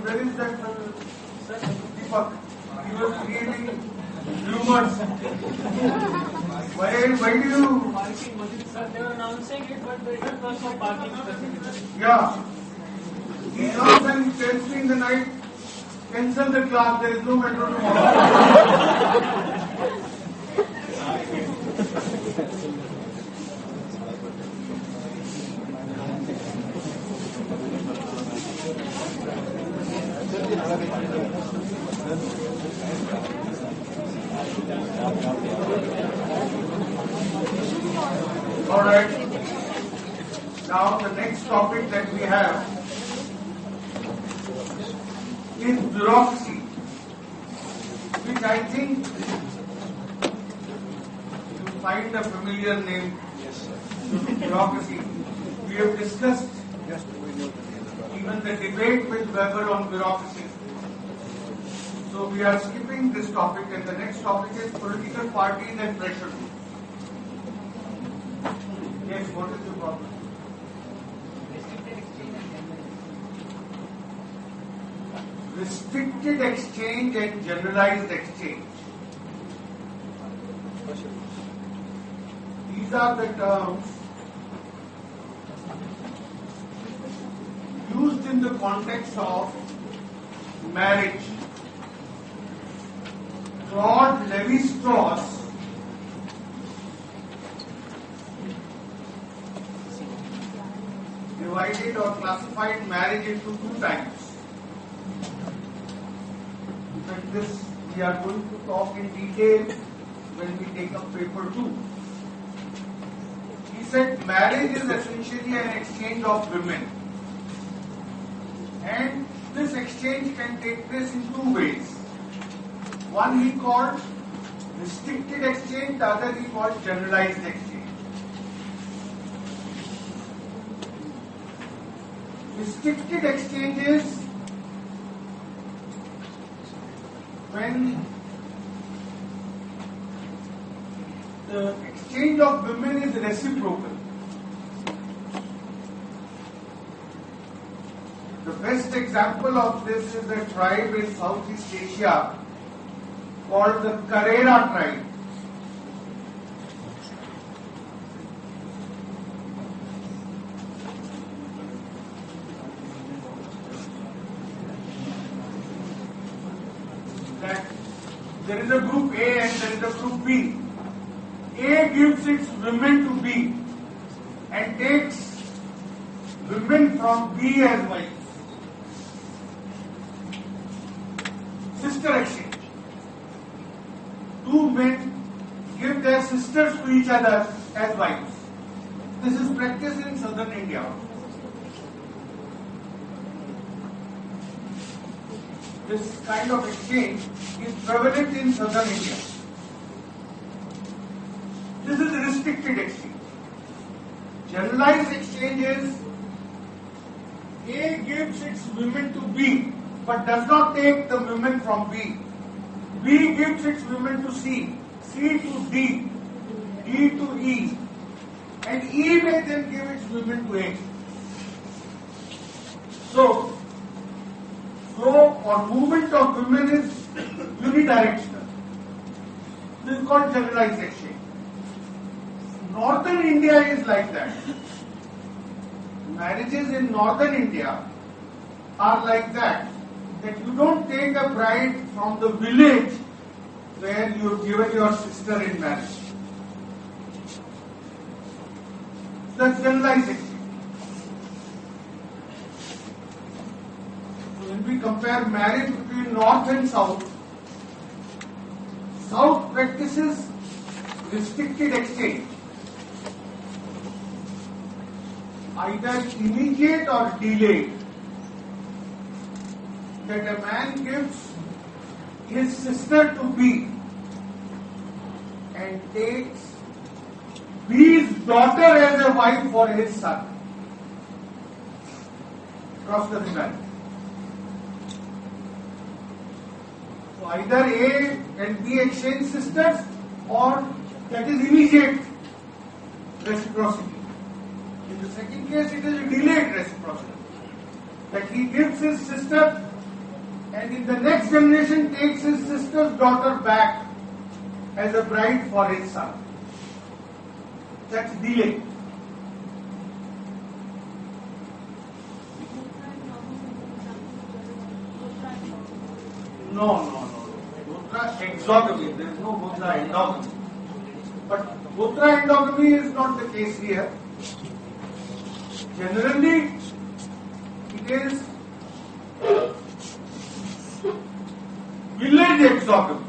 where is that Deepak? He was creating rumors. Why do you? Sir, they were announcing it, but there is no for parking facility. Yeah. He comes and tells me in the night, cancel the class, there is no metro tomorrow. Alright. Now the next topic that we have is bureaucracy, which I think you find a familiar name. Yes, sir. Bureaucracy. We have discussed even the debate with Weber on bureaucracy. So we are skipping this topic, and the next topic is political parties and pressure groups. Yes, what is the problem? Restricted exchange and generalized exchange. These are the terms used in the context of marriage. Claude Lévi-Strauss divided or classified marriage into two types. And this we are going to talk in detail when we take up paper 2. He said marriage is essentially an exchange of women. And this exchange can take place in two ways. One he called restricted exchange, the other he called generalized exchange. Restricted exchange is when the exchange of women is reciprocal. The best example of this is a tribe in Southeast Asia called the Carrera tribe. That there is a group A and there is a group B. A gives its women to B and takes women from B as wives. Sister exchange. Two men give their sisters to each other as wives. This is practiced in southern India. This kind of exchange is prevalent in southern India. This is restricted exchange. Generalized exchange is A gives its women to B but does not take the women from B. B gives its women to C, C to D, D to E, and E may then give its women to A. So, flow or movement of women is unidirectional. This is called generalized exchange. Northern India is like that. Marriages in northern India are like that you don't take a bride from the village where you have given your sister in marriage. That's generalized exchange. So when we compare marriage between north and south, south practices restricted exchange, either immediate or delayed. That a man gives his sister to B and takes B's daughter as a wife for his son. Cross the marriage. So either A and B exchange sisters, or that is immediate reciprocity. In the second case, it is a delayed reciprocity. That he gives his sister and in the next generation takes his sister's daughter back as a bride for his son. That's delay. No. Putra exogamy. There is no putra endogamy. But putra endogamy is not the case here. Generally, it is village exogamy.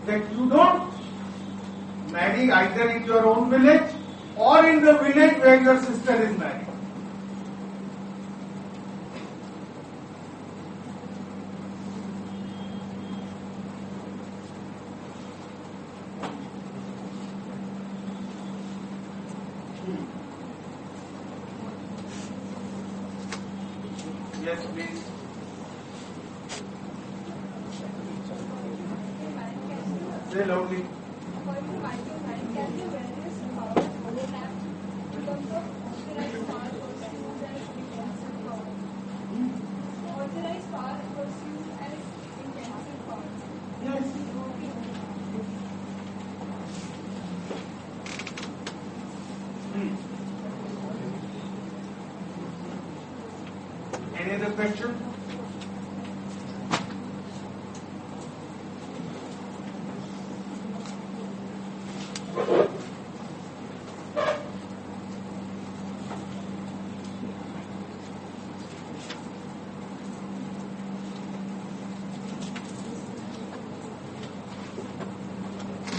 That you don't marry either in your own village or in the village where your sister is married. Yes, please. Say loudly. Any other question?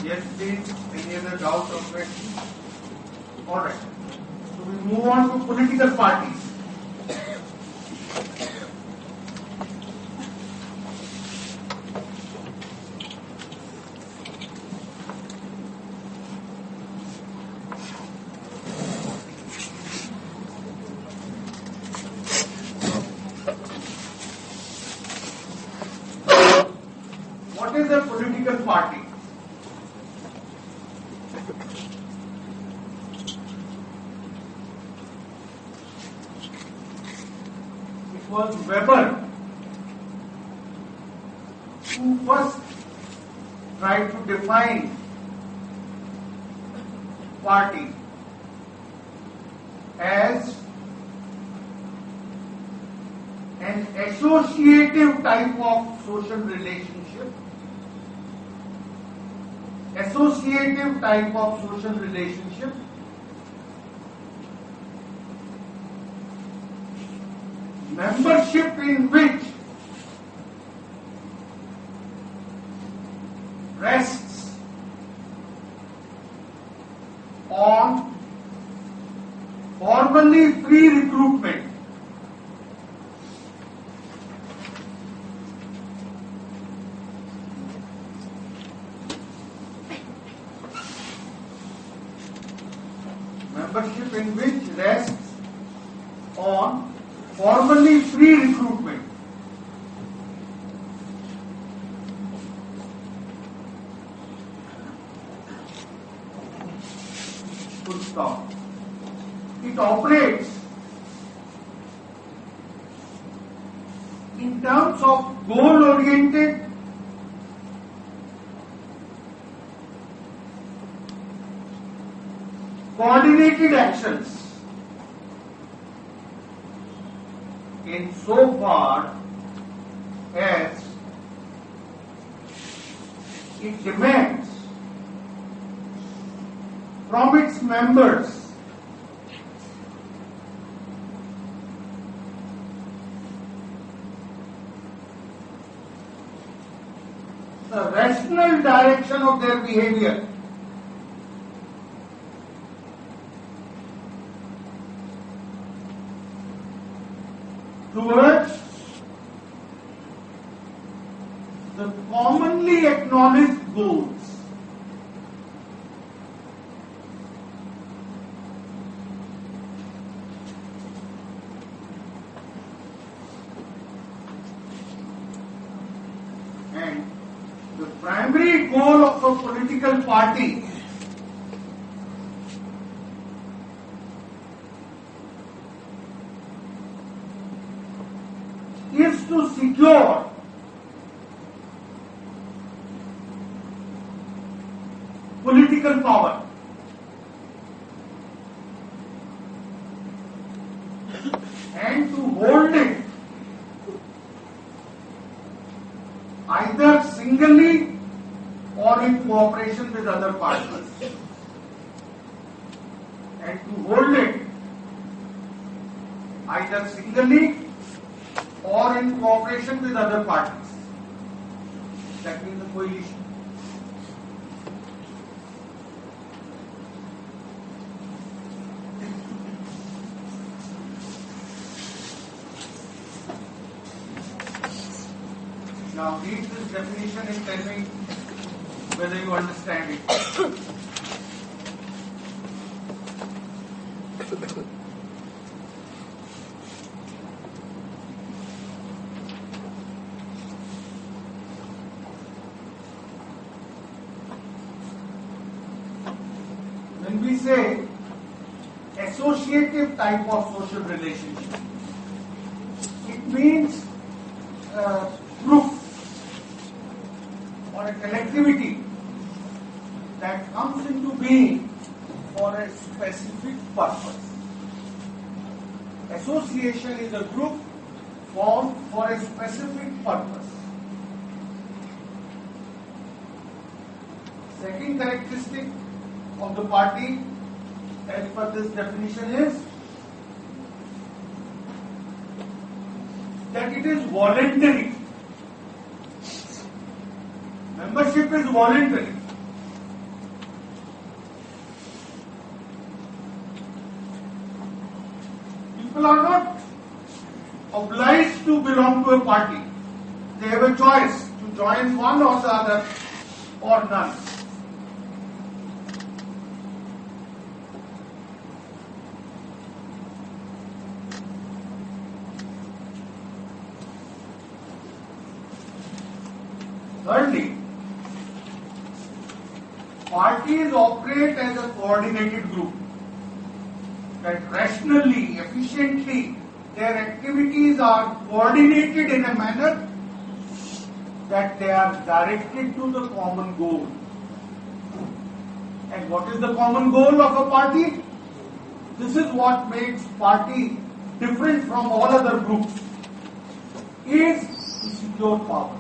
Yes, please. Any other doubt or question? All right. So we move on to political parties. What is a political party? It was Weber who first tried to define party as an associative type of social relationship. Associative type of social relationship membership in which rests on formally free recruitment membership in which rests on formally free recruitment. Full stop. It operates in terms of goal-oriented coordinated actions in so far as it demands from its members the rational direction of their behavior towards the commonly acknowledged goals. And the primary goal of a political party is to secure political power. And to hold it either singly or in cooperation with other partners. And to hold it either singly or in cooperation with other parties. That means a coalition. Now read this definition and tell me whether you understand it. When we say associative type of social relationship, it means group or a collectivity that comes into being for a specific purpose. Association is a group formed for a specific purpose. Second characteristic of the party as per this definition is that it is voluntary. Membership is voluntary. People are not obliged to belong to a party. They have a choice to join one or the other or none. Thirdly, parties operate as a coordinated group that rationally, efficiently, their activities are coordinated in a manner that they are directed to the common goal. And what is the common goal of a party? This is what makes party different from all other groups, is to secure power.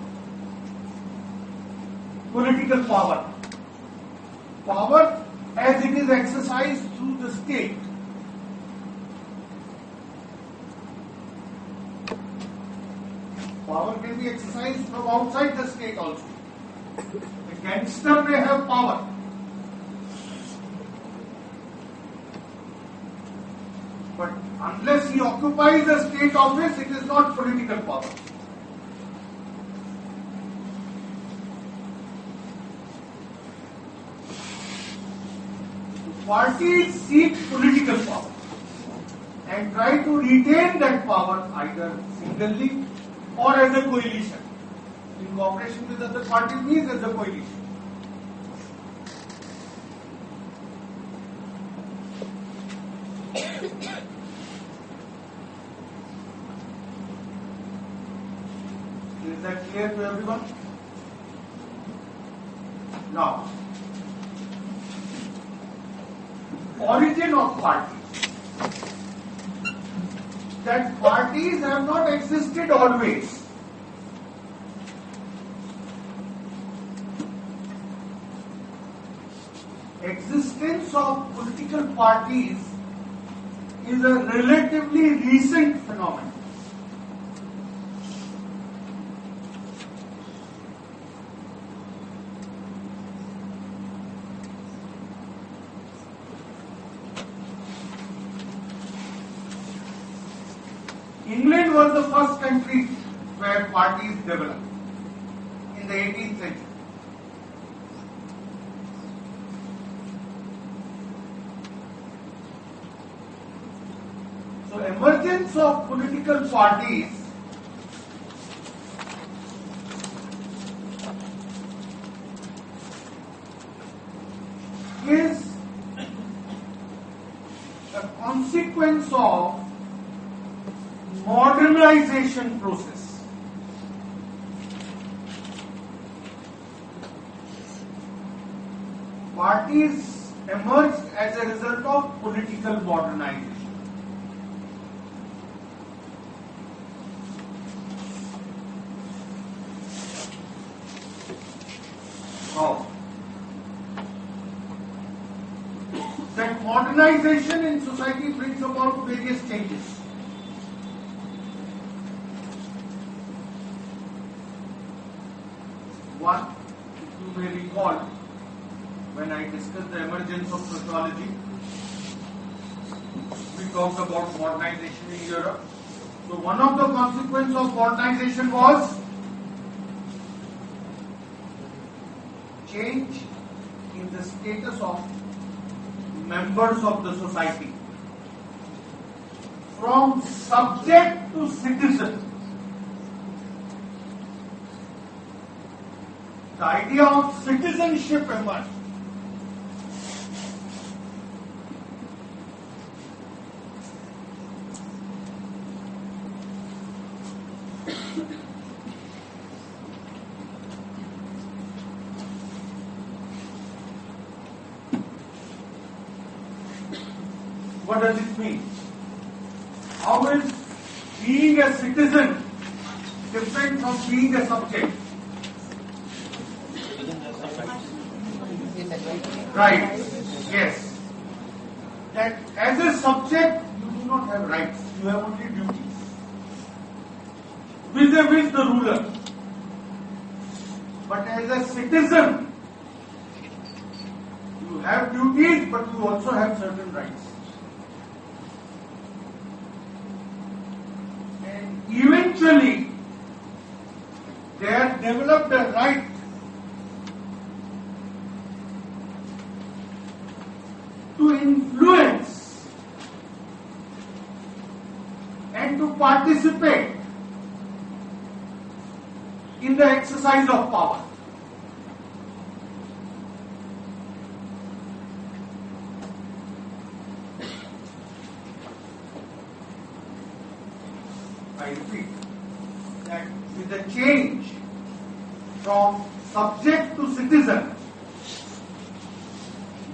Political power. Power as it is exercised through the state. Power can be exercised from outside the state also. A gangster may have power. But unless he occupies a state office, it is not political power. Parties seek political power and try to retain that power either singly or as a coalition. In cooperation with other parties means as a coalition. Is that clear to everyone? Now, origin of parties. That parties have not existed always. Existence of political parties is a relatively recent phenomenon. England was the first country where parties developed in the 18th century. So emergence of political parties is a consequence of modernization process. Parties emerged as a result of political modernization. How? That modernization in society brings about various changes. One, if you may recall, when I discussed the emergence of sociology, we talked about modernization in Europe. So one of the consequences of modernization was change in the status of members of the society from subject to citizen. The idea of citizenship emerged. What does it mean? How is being a citizen different from being a subject? Right. Yes. That as a subject, you do not have rights. You have only duties. Vis-a-vis the ruler. But as a citizen, you have duties, but you also have certain rights. And eventually, they have developed a right to influence and to participate in the exercise of power. I repeat that with the change from subject to citizen,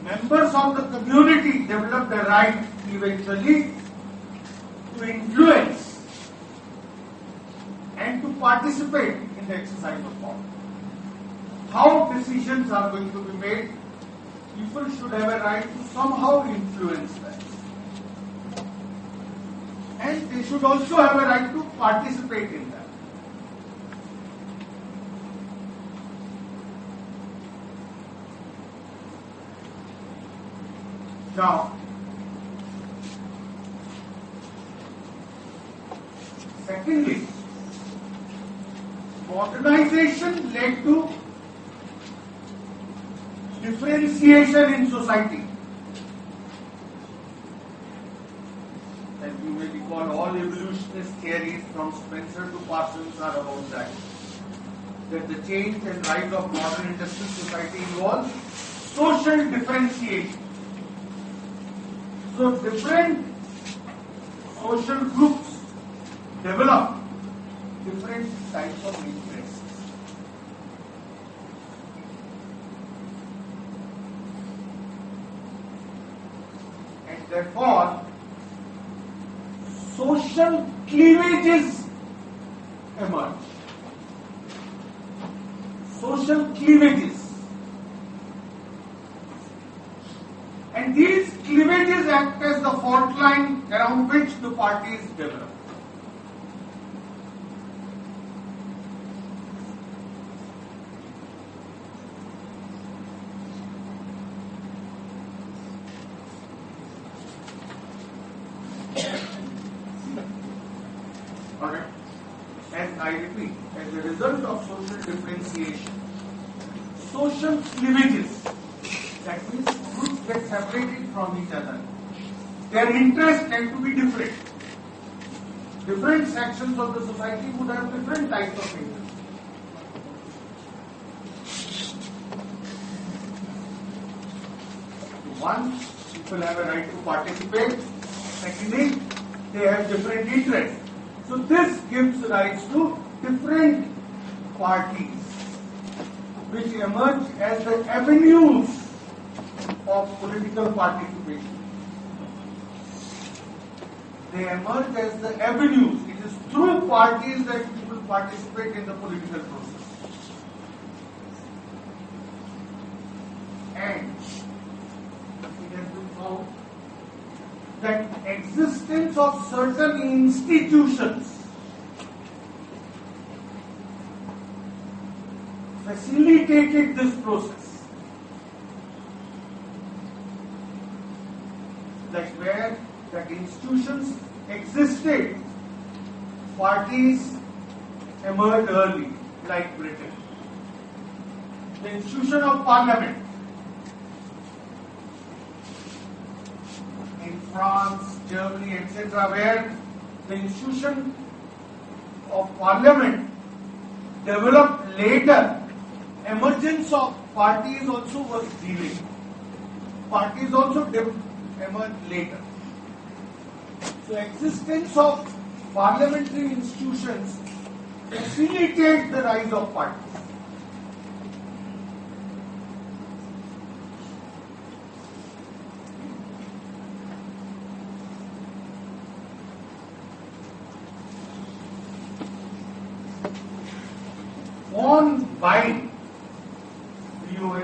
members of the community developed a right eventually to influence and to participate in the exercise of power. How decisions are going to be made, people should have a right to somehow influence them. And they should also have a right to participate in them. Now, secondly, modernization led to differentiation in society. And you may recall all evolutionist theories from Spencer to Parsons are about that. That the change and rise of modern industrial society involves social differentiation. So different social groups develop different types of interests. And therefore, social cleavages emerge. Social cleavages. And these cleavages act as the fault line around which the parties develop. Alright? And I repeat, as a result of social differentiation, social cleavages, that means groups get separated from each other. Their interests tend to be different. Different sections of the society would have different types of interests. One, people have a right to participate. Secondly, they have different interests. So this gives rise to different parties which emerge as the avenues of political participation. They emerge as the avenues. It is through parties that people participate in the political process. And it has been found that existence of certain institutions facilitated this process. Like where that institutions existed, parties emerged early, like Britain. The institution of parliament in France, Germany, etc., where the institution of parliament developed later. Emergence of parties also was delayed. Parties also emerged later. So existence of parliamentary institutions facilitate the rise of parties. On buying BOA,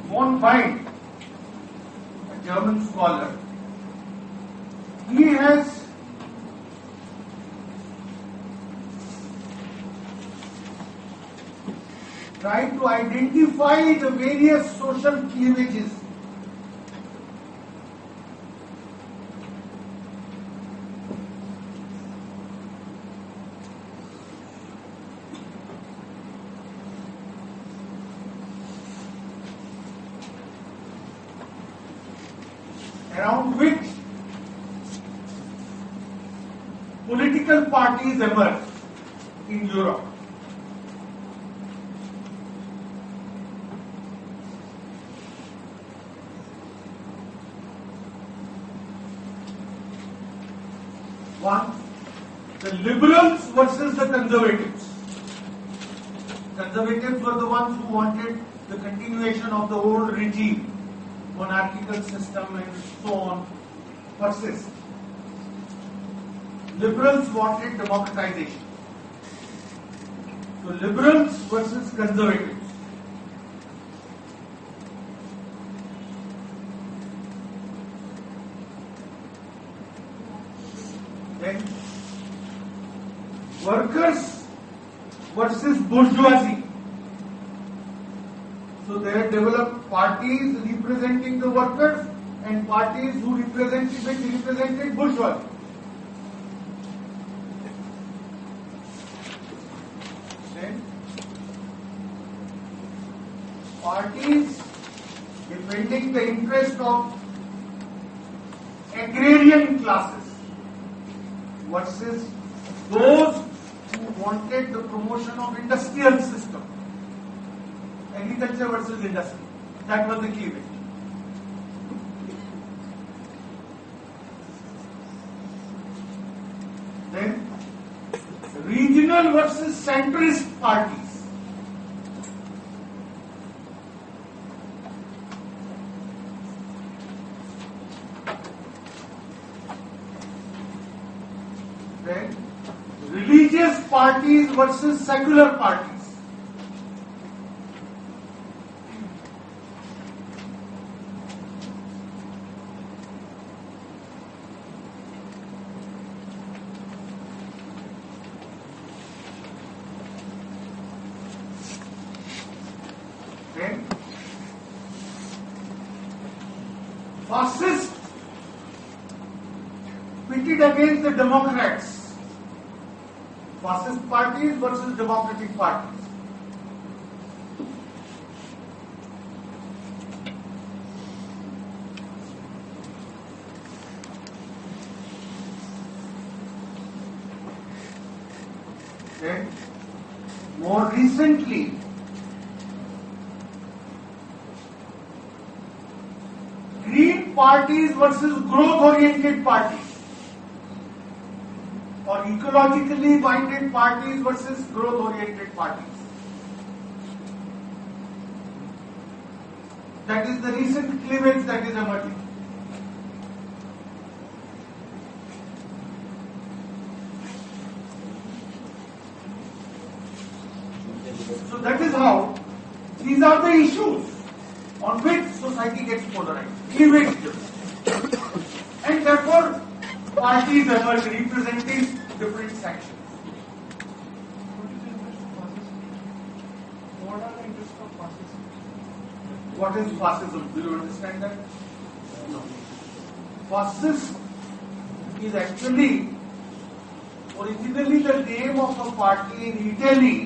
von Wein, a German scholar, he has tried to identify the various social cleavages around which political parties emerged in Europe. One, the liberals versus the conservatives. Conservatives were the ones who wanted the continuation of the old regime, monarchical system and so on persist. Liberals wanted democratization. So liberals versus conservatives. Then workers versus bourgeoisie. So there developed parties representing the workers and parties who represented bourgeoisie. Then parties defending the interest of agrarian classes versus those who wanted the promotion of industrial system. Agriculture versus industry. That was the cleavage. Then regional versus centrist parties. Then religious parties versus secular parties. Then fascist pitted against the Democrats. Fascist parties versus democratic parties. Then, more recently, parties versus growth-oriented parties, or ecologically minded parties versus growth-oriented parties. That is the recent cleavage that is emerging. So that is how these are the issues on which society gets polarized, cleavage. And therefore, parties emerge representing different sections. What are the interests of fascism? What is fascism? Do you understand that? No. Fascist is actually originally the name of a party in Italy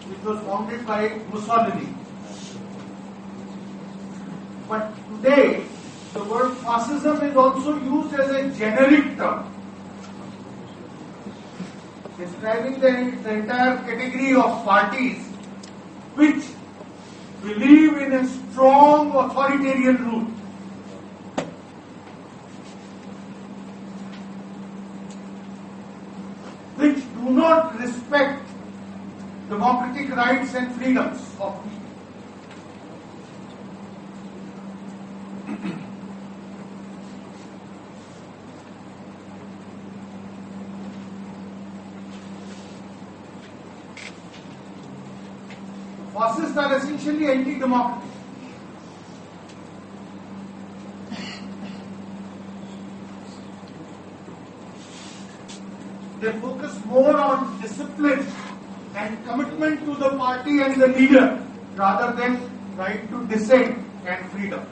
which was founded by Mussolini. But today, the word fascism is also used as a generic term, describing the entire category of parties which believe in a strong authoritarian rule. Which do not respect democratic rights and freedoms of people. Fascists are essentially anti-democratic. They focus more on discipline and commitment to the party and the leader rather than right to dissent and freedom.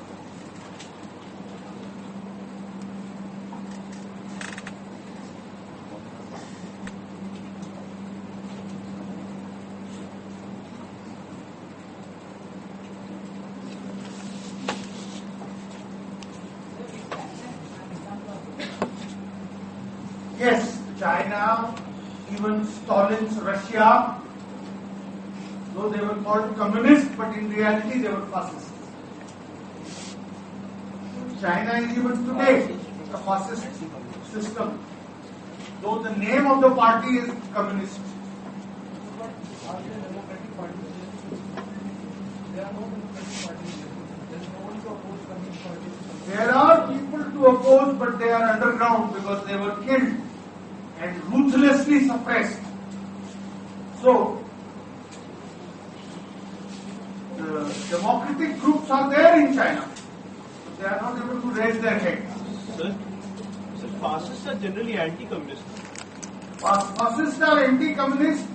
Yes, China, even Stalin's Russia, though they were called communist, but in reality they were fascists. China is even today a fascist system, though the name of the party is communist. But are there democratic parties? There are no democratic parties. There is no one to oppose communist parties. There are people to oppose, but they are underground because they were killed and ruthlessly suppressed. So, the democratic groups are there in China, but they are not able to raise their head. Sir, fascists are generally anti-communist. Fascists are anti-communist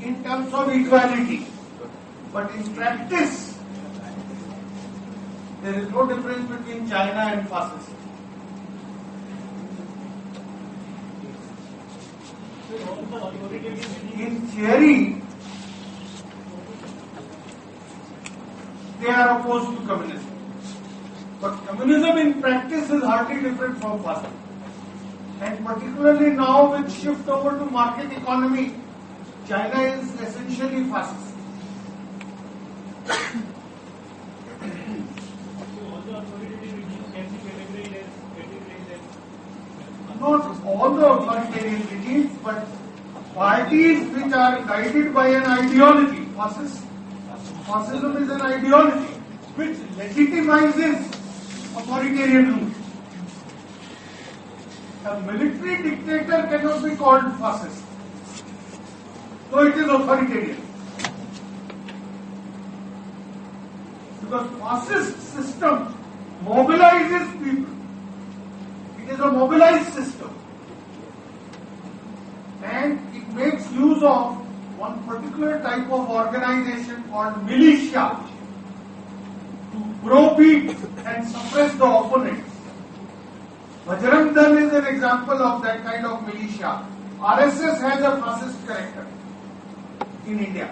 in terms of equality, but in practice, there is no difference between China and fascists. In theory, they are opposed to communism. But communism in practice is hardly different from fascism. And particularly now with shift over to market economy, China is essentially fascist. Not all the authoritarian regimes, but parties which are guided by an ideology. Fascism is an ideology which legitimizes authoritarian rule. A military dictator cannot be called fascist, though it is authoritarian. Because fascist system mobilizes people. It is a mobilized system. And it makes use of one particular type of organization called militia to browbeat and suppress the opponents. Bajrang Dal is an example of that kind of militia. RSS has a fascist character in India.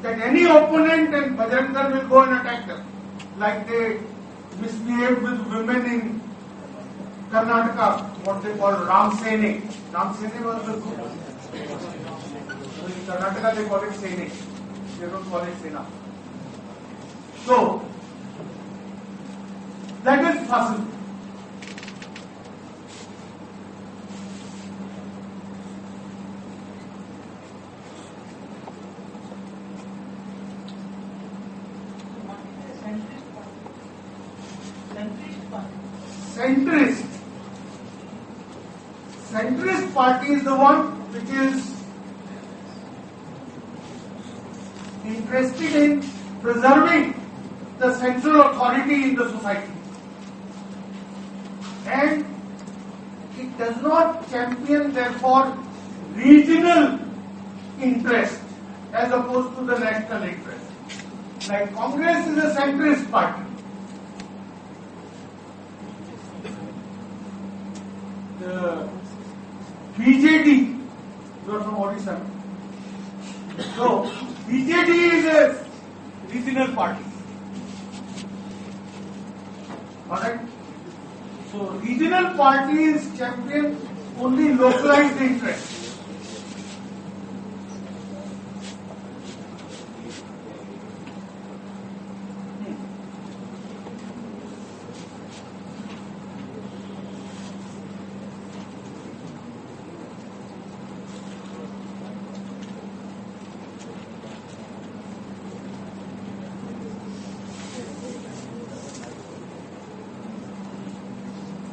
That any opponent and Bajrang Dal will go and attack them. Like they misbehaved with women in Karnataka, what they call Ram Sene. Ram Sene was the group. So in Karnataka they call it Sene. They don't call it Sena. So, That is fascism. Centrist. Centrist party is the one which is interested in preserving the central authority in the society. And it does not champion, therefore, regional interest as opposed to the national interest. Like Congress is a centrist party. The BJD, you are from Odisha. So, BJD is a regional party. Alright? So, regional parties champion only localized interests.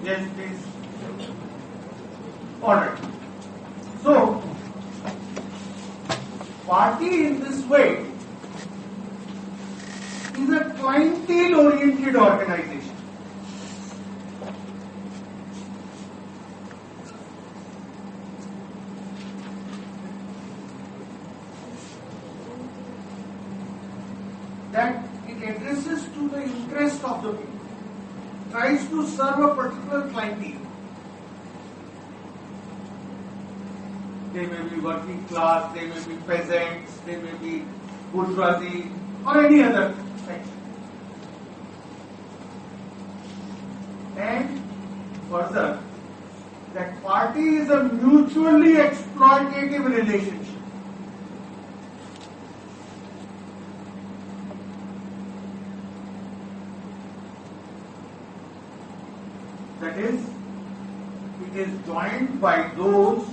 Yes, please. Alright. So, party in this way is a clientele-oriented organization. That it addresses to the interest of the people. Tries to serve a particular clientele. They may be working class, they may be peasants, they may be bourgeoisie, or any other section. And further, that party is a mutually exploitative relationship. That is, it is joined by those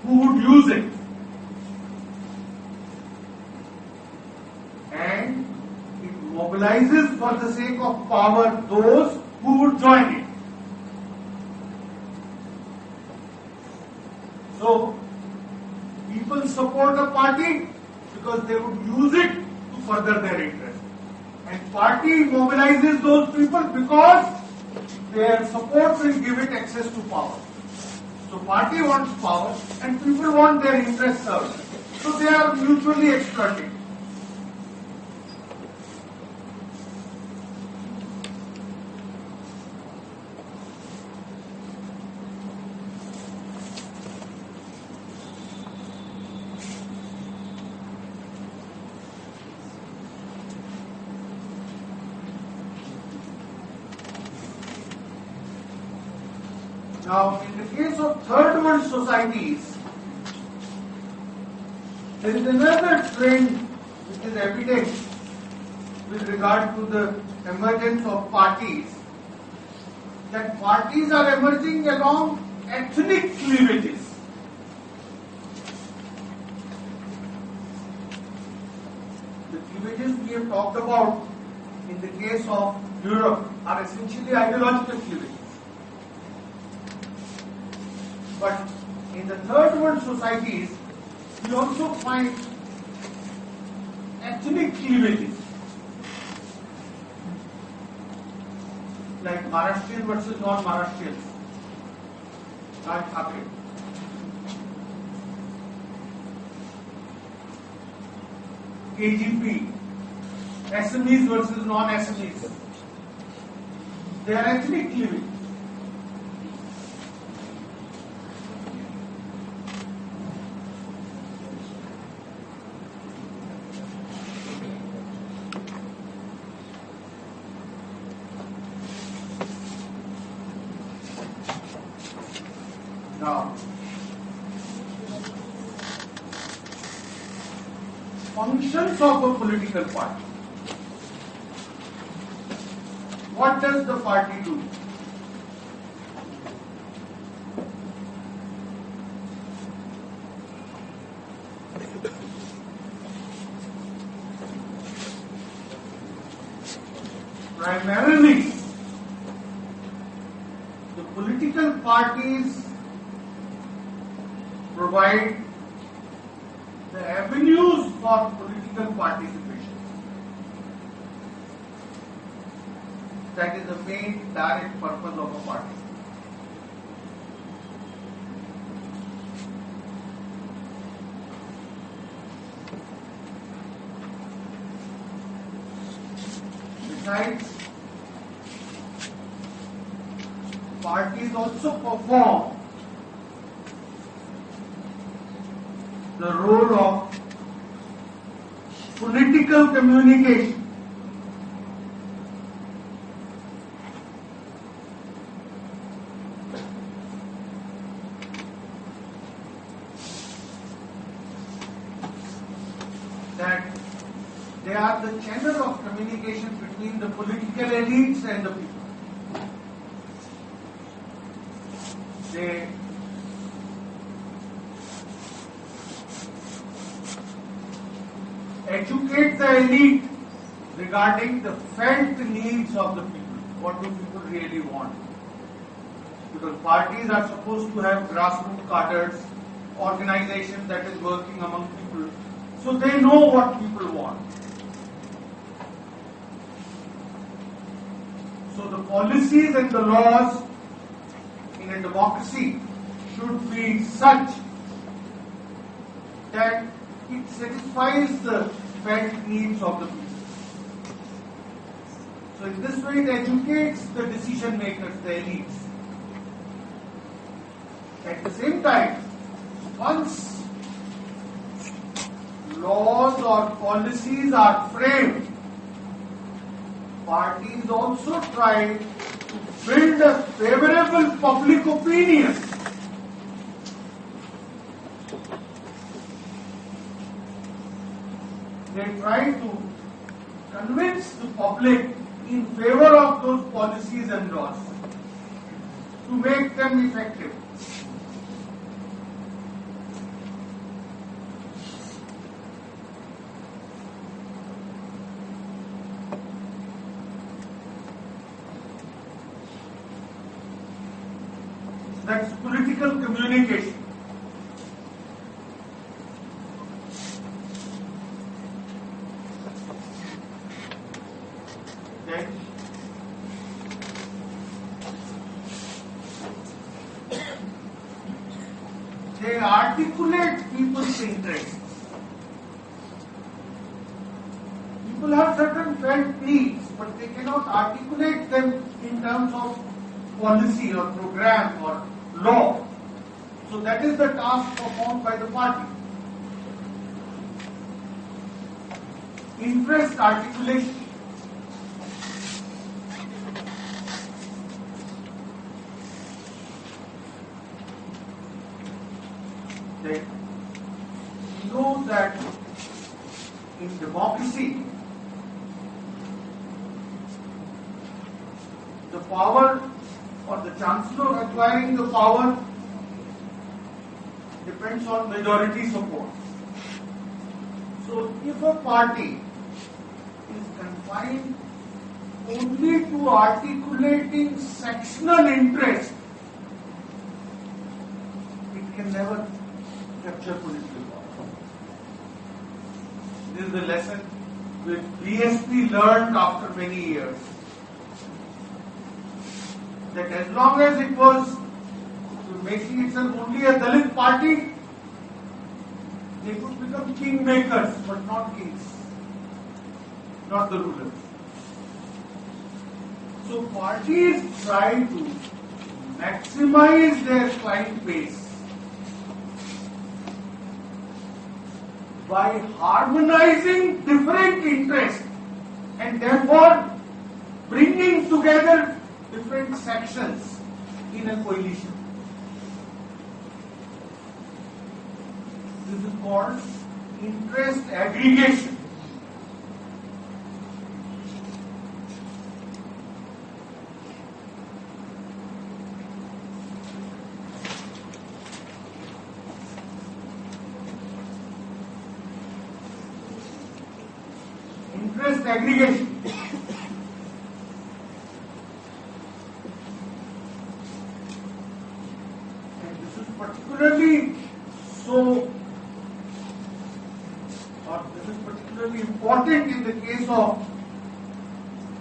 who would use it, and it mobilizes for the sake of power those who would join it. So, people support a party because they would use it to further their interest, and party mobilizes those people because their support will give it access to power. So party wants power and people want their interests served. So they are mutually exploiting. Now, in the case of third world societies, there is another trend which is evident with regard to the emergence of parties, that parties are emerging along ethnic cleavages. The cleavages we have talked about in the case of Europe are essentially ideological cleavages. But in the third world societies, we also find ethnic cleavages, like Maharashtrian versus non-Maharashtrians, Raj Thakre. KGP, Assamese versus non-Assamese. They are ethnic cleavages. Now, functions of a political party. what does the party do? Primarily, the political parties provide the avenues for political participation. That is the main direct purpose of a party. Besides, parties also perform the role of political communication. That they are the channel of communication between the political elites and the people. They educate the elite regarding the felt needs of the people. What do people really want? Because parties are supposed to have grassroots cadres, organization that is working among people, so they know what people want. So the policies and the laws in a democracy should be such that it satisfies the felt needs of the people. So in this way it educates the decision makers, the elites. At the same time, once laws or policies are framed, parties also try to build a favorable public opinion. They try to convince the public in favor of those policies and laws to make them effective. That's political communication. Okay. They articulate people's interests. People have certain felt needs, but they cannot articulate them in terms of policy or program or law. So that is the task performed by the party. Interest articulation. They know that in democracy, the power or the chances of acquiring the power depends on majority support. So if a party is confined only to articulating sectional interest, it can never capture political power. This is the lesson which BSP learned after many years. That as long as it was making itself only a Dalit party, they could become kingmakers, but not kings, not the rulers. So parties try to maximize their client base by harmonizing different interests and therefore bringing together different sections in a coalition. This is called interest aggregation. interest aggregation. And this is particularly so, or this is particularly important in the case of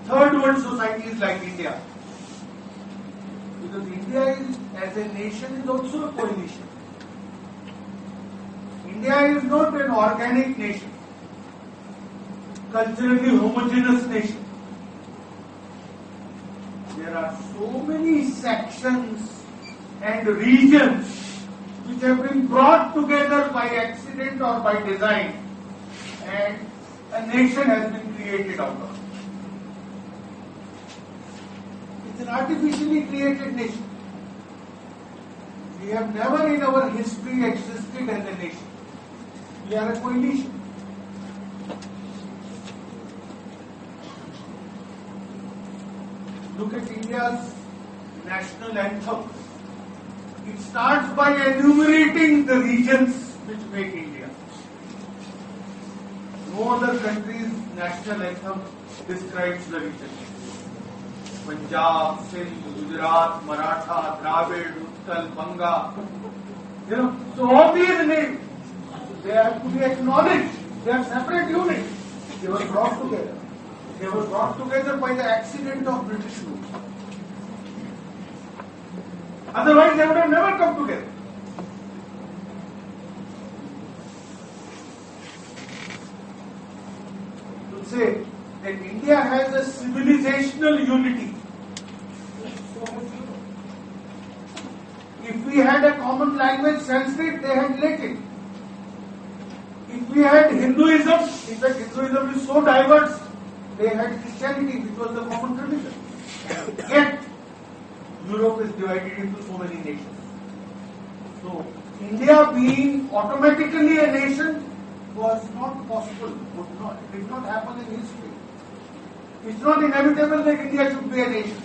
third world societies like India. Because India is, as a nation, is also a coalition. India is not an organic nation, culturally homogeneous nation. There are so many sections and regions which have been brought together by accident or by design, and a nation has been created out of it. It's an artificially created nation. We have never in our history existed as a nation. We are a coalition. Look at India's national anthem. It starts by enumerating the regions which make India. No other country's national anthem describes the regions. Punjab, Sindh, Gujarat, Maratha, Dravid, Uttal, Banga. So all these names, they have to be acknowledged. They are separate units. They were brought together. They were brought together by the accident of British rule. Otherwise, they would have never come together. To say that India has a civilizational unity. If we had a common language, Sanskrit, they had Latin. If we had Hinduism, in fact Hinduism is so diverse, they had Christianity, which was the common tradition. Yet, Europe is divided into so many nations. So, India being automatically a nation was not possible, it did not happen in history. It's not inevitable that India should be a nation.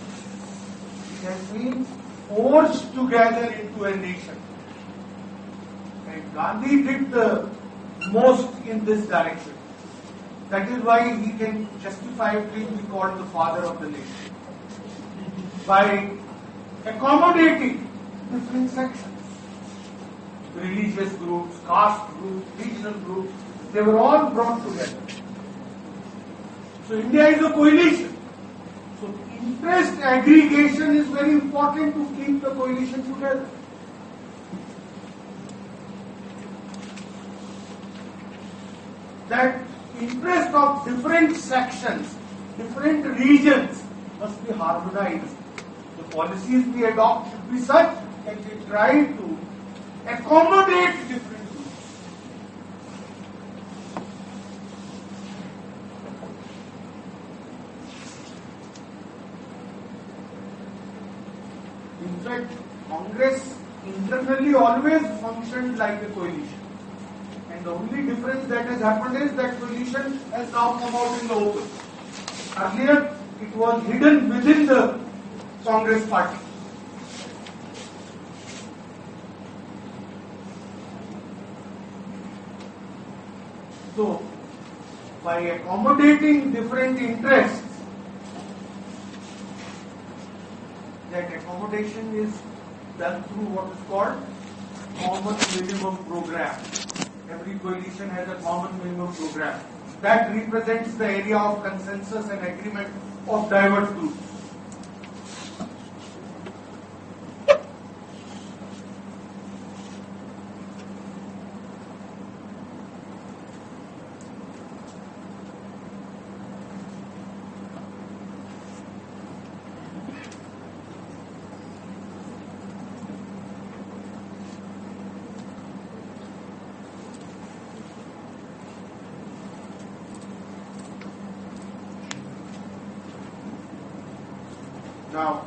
It has been forged together into a nation. And Gandhi did the most in this direction. That is why he can justifiably be called the father of the nation. By accommodating different sections. Religious groups, caste groups, regional groups, they were all brought together. So India is a coalition. So interest aggregation is very important to keep the coalition together. That interest of different sections, different regions must be harmonized. The policies we adopt should be such that they try to accommodate different groups. In fact, Congress internally always functioned like a coalition. And the only difference that has happened is that coalition has now come out in the open. Earlier, it was hidden within the Congress party. So, by accommodating different interests, that accommodation is done through what is called common minimum program. Every coalition has a common minimum program that represents the area of consensus and agreement of diverse groups. Now,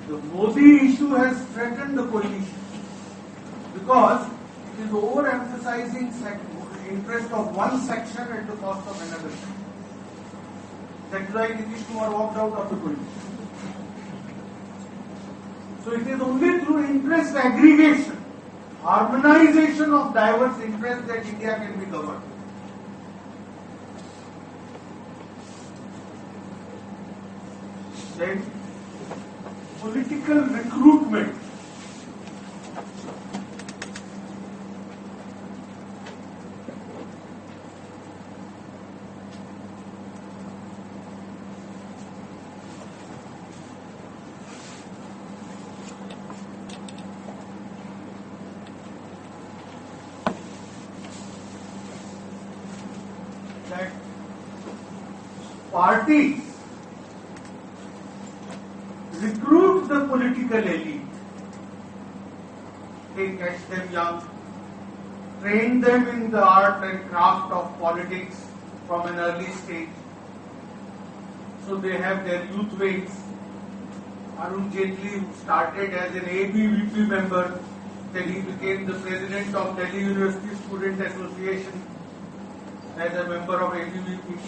the Modi issue has threatened the coalition because it is overemphasizing interest of one section at the cost of another section. That's why Nitish Kumar walked out of the coalition. So it is only through interest aggregation, harmonization of diverse interests that India can be governed. Then political recruitment. That parties recruit the political elite. They catch them young, train them in the art and craft of politics from an early stage. So they have their youth wings. Arun Jaitley started as an ABVP member, then he became the president of Delhi University Student Association as a member of ABVP.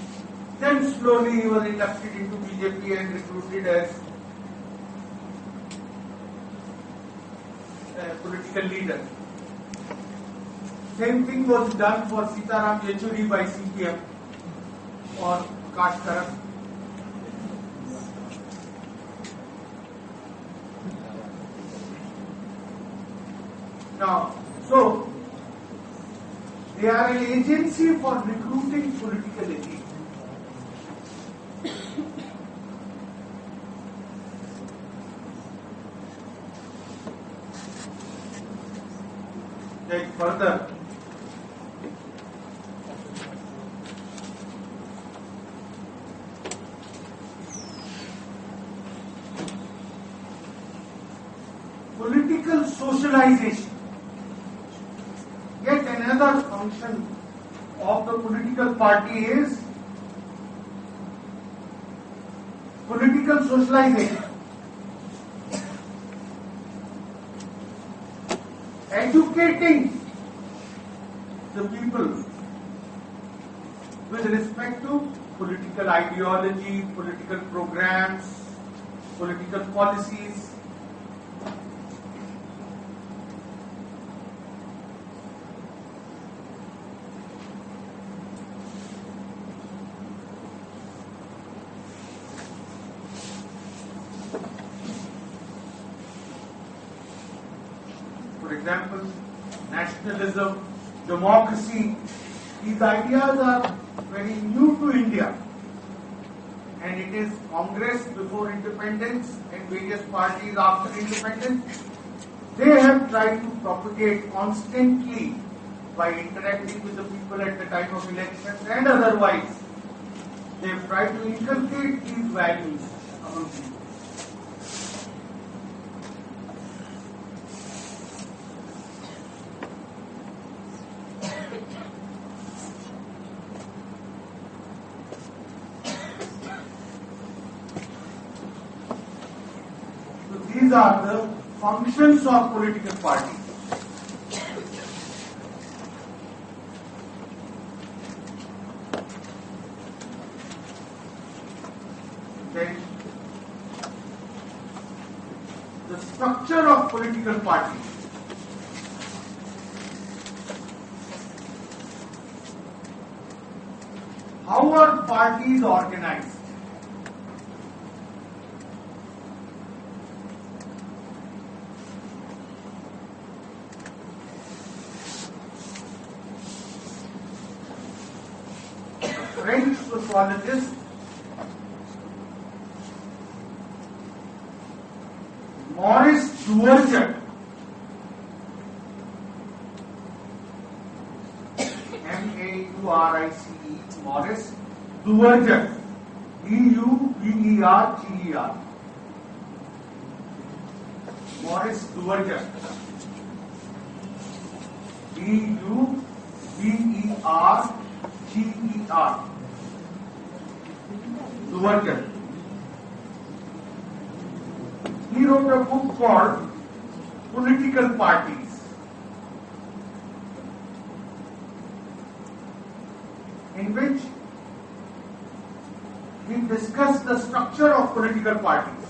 Then slowly he was inducted into BJP and recruited as a political leader. Same thing was done for Sitaram Yechuri by CPM or Kashkaran. Now, so they are an agency for recruiting political elite. Then further, political socialization. Yet another function of the political party is political socialization. Educating the people with respect to political ideology, political programs, political policies. For example, nationalism, democracy, these ideas are very new to India. And it is Congress before independence and various parties after independence. They have tried to propagate constantly by interacting with the people at the time of elections and otherwise. They have tried to inculcate these values among people. These are the functions of political parties. Then the structure of political parties. How are parties organized? French sociologist Maurice Duverger, M-A-U-R-I-C-E, Maurice Duverger, D-U-V-E-R-G-E-R, Maurice Duverger, D-U-V-E-R-G-E-R, Duverger. He wrote a book called Political Parties, in which he discussed the structure of political parties.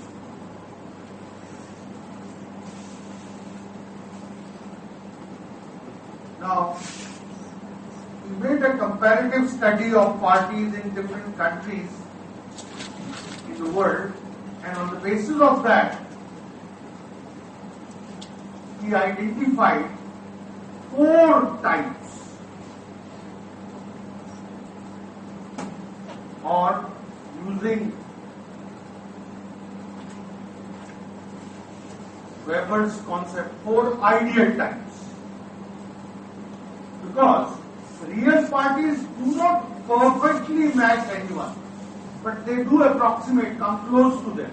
Now, he made a comparative study of parties in different countries in the world And on the basis of that, he identified 4 types, or using Weber's concept, 4 ideal types. Because real parties do not perfectly match anyone, but they do approximate, come close to them.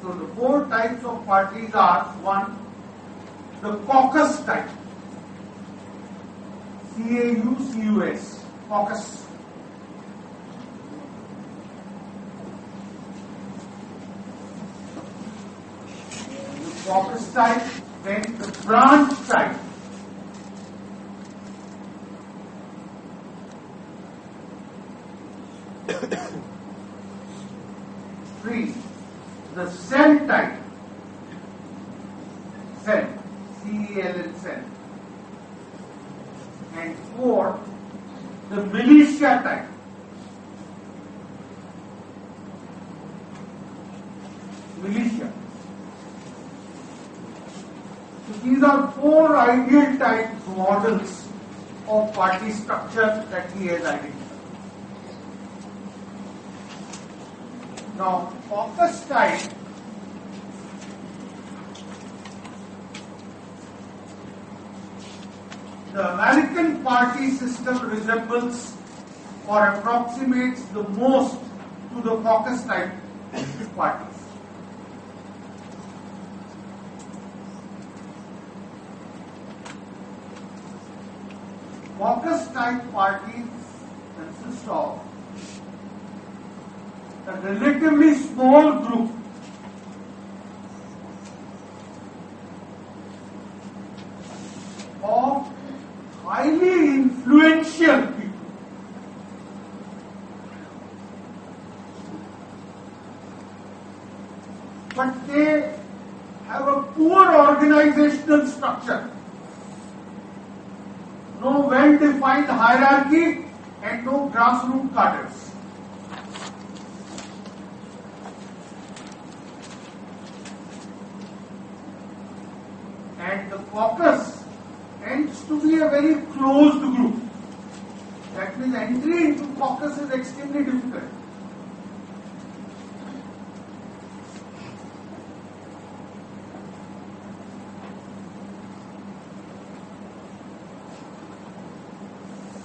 So the 4 types of parties are: 1, the caucus type, C-A-U-C-U-S, caucus. The caucus type, then the branch type. Three, the cell type, cell, C-E-L-L, cell. And 4, the militia type. Militia. So these are 4 ideal type models of party structure that he has identified. Now, caucus type the American party system resembles or approximates the most to the caucus type parties. Caucus type parties consist of a relatively small group of highly influential people. But they have a poor organizational structure, no well-defined hierarchy, and no grassroots cadres. And the caucus tends to be a very closed group. That means entry into caucus is extremely difficult.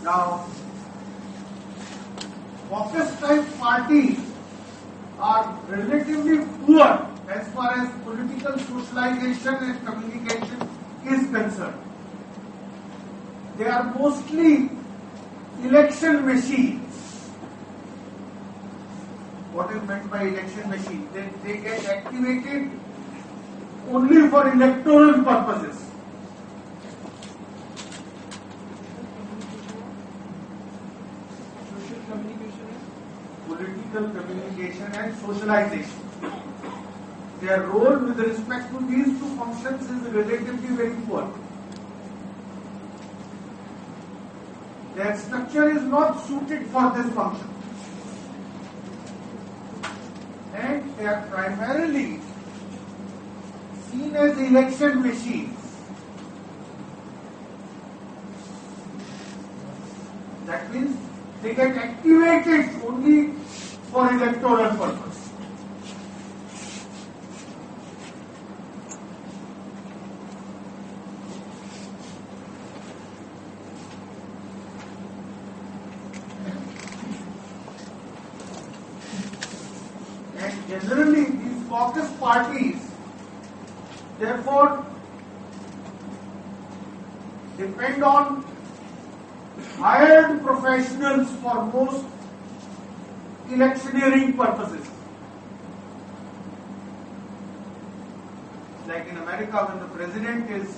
Now, caucus type parties are relatively poor as far as political socialization and communication is concerned. They are mostly election machines. What is meant by election machine? They get activated only for electoral purposes. Social communication and Political communication and socialization. Their role with respect to these 2 functions is relatively very poor. Their structure is not suited for this function. And they are primarily seen as election machines. That means they get activated only for electoral purpose. And generally these caucus parties therefore depend on hired professionals for most electioneering purposes. Like in America, when the president is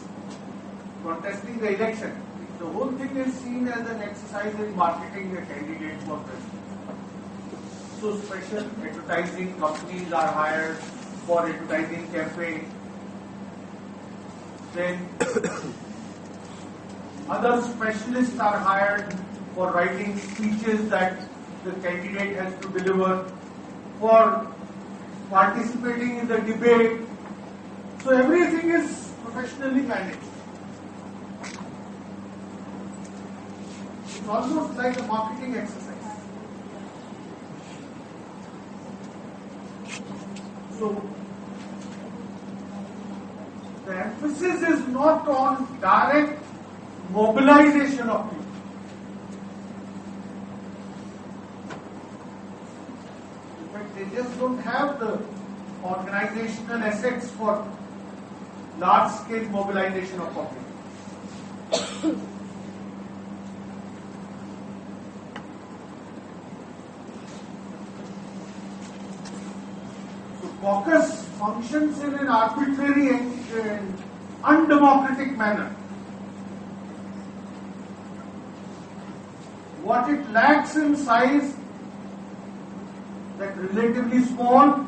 contesting the election, the whole thing is seen as an exercise in marketing a candidate for president. So special advertising companies are hired for advertising campaign. Then Other specialists are hired for writing speeches that the candidate has to deliver, for participating in the debate. So everything is professionally managed. It's almost like a marketing exercise. So the emphasis is not on direct mobilization of people. In fact, they just don't have the organizational assets for large-scale mobilization of public. So caucus functions in an arbitrary and undemocratic manner. What it lacks in size, that relatively small,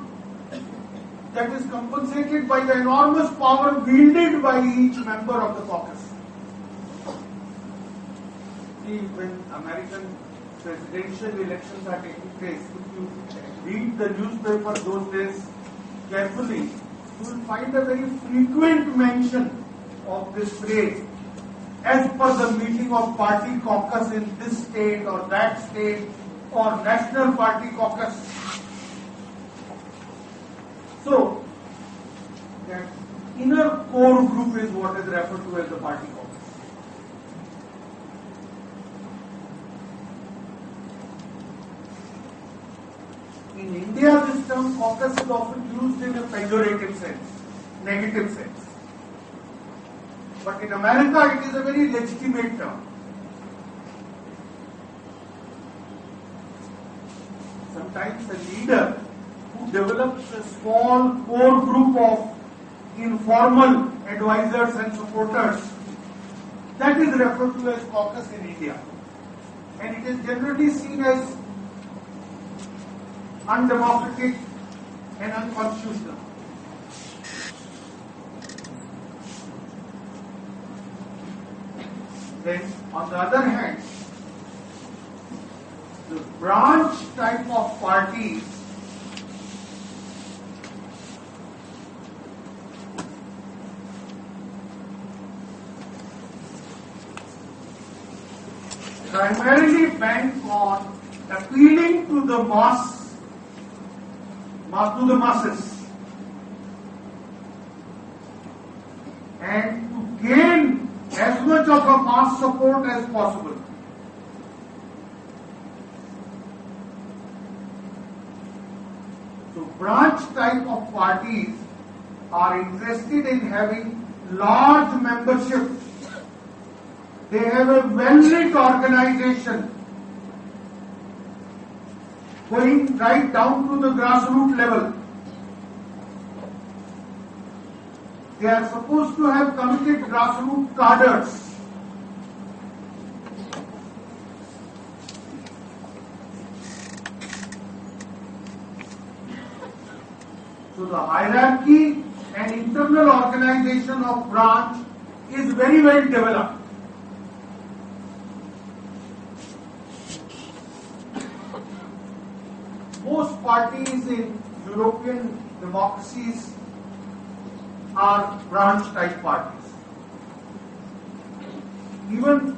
that is compensated by the enormous power wielded by each member of the caucus. See, when American presidential elections are taking place, if you read the newspaper those days carefully, you will find a very frequent mention of this phrase, as per the meeting of party caucus in this state or that state, or national party caucus. So, that inner core group is what is referred to as the party caucus. In India, this term caucus is often used in a pejorative sense, negative sense. But in America, it is a very legitimate term. Sometimes a leader who develops a small core group of informal advisors and supporters, that is referred to as caucus in India. And it is generally seen as undemocratic and unconstitutional. Then, on the other hand, the branch type of parties primarily bank on appealing to the masses, and to gain as much of a mass support as possible. So branch type of parties are interested in having large membership. They have a well-lit organization going right down to the grassroots level. They are supposed to have committed grassroots cadres. So the hierarchy and internal organization of branch is very well developed. Most parties in European democracies are branch type parties. Even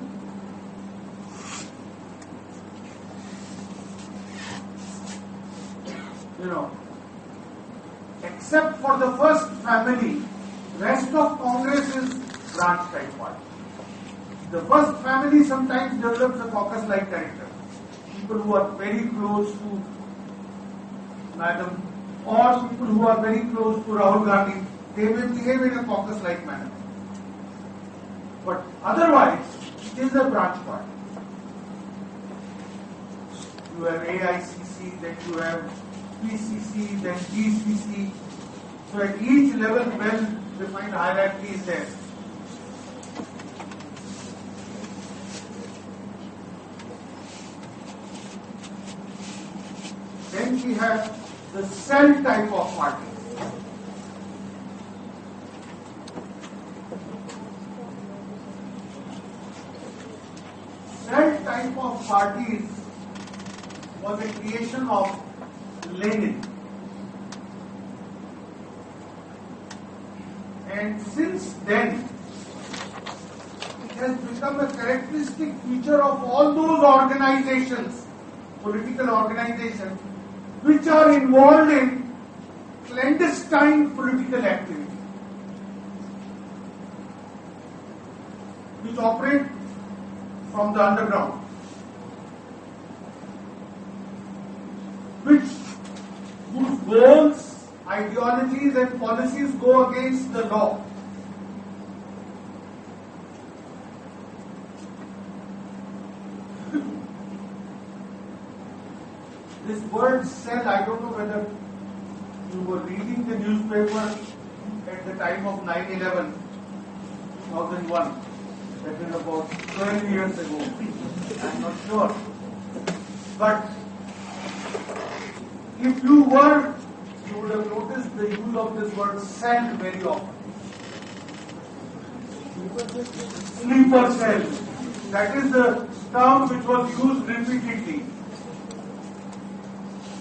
except for the first family, rest of Congress is branch type party. The first family sometimes develops a caucus like character. People who are very close to Madam, or people who are very close to Rahul Gandhi, they may behave in a caucus-like manner. But otherwise, it is a branch party. You have AICC, then you have PCC, then GCC. So at each level, well-defined hierarchy is there. Then we have the cell type of party. cell type of parties was a creation of Lenin. And since then, it has become a characteristic feature of all those organizations, political organizations, which are involved in clandestine political activity, which operate from the underground, whose goals, ideologies and policies go against the law. This word cell, I don't know whether you were reading the newspaper at the time of 9/11, 2001. That is about 12 years ago. I'm not sure. But if you would have noticed the use of this word cell very often. Sleeper cell. That is the term which was used repeatedly.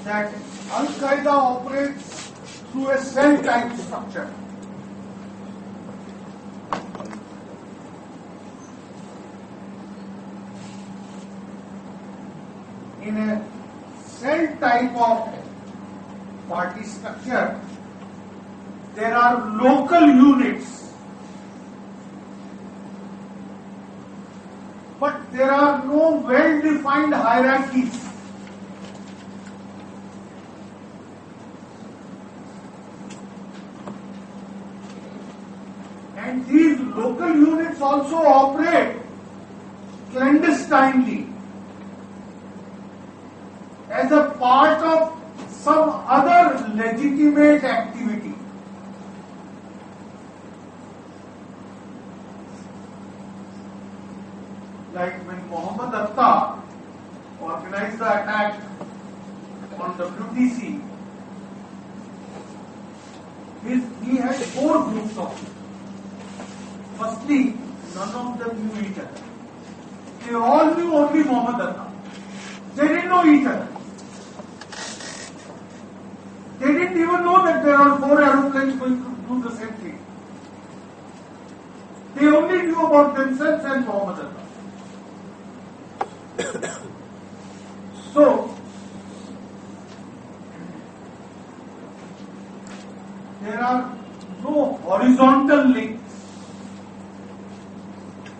That Al-Qaeda operates through a cell-type structure. In a cell type of party structure, there are local units, but there are no well-defined hierarchies. And these local units also operate clandestinely as a part of some other legitimate activity. Like when Muhammad Atta organized the attack on WTC, he had 4 groups of people. Firstly, none of them knew each other. They all knew only Muhammad Atta. They didn't know each other. They didn't even know that there are 4 aeroplanes going to do the same thing. They only knew about themselves and Muhammad Atta. So, there are no horizontal links.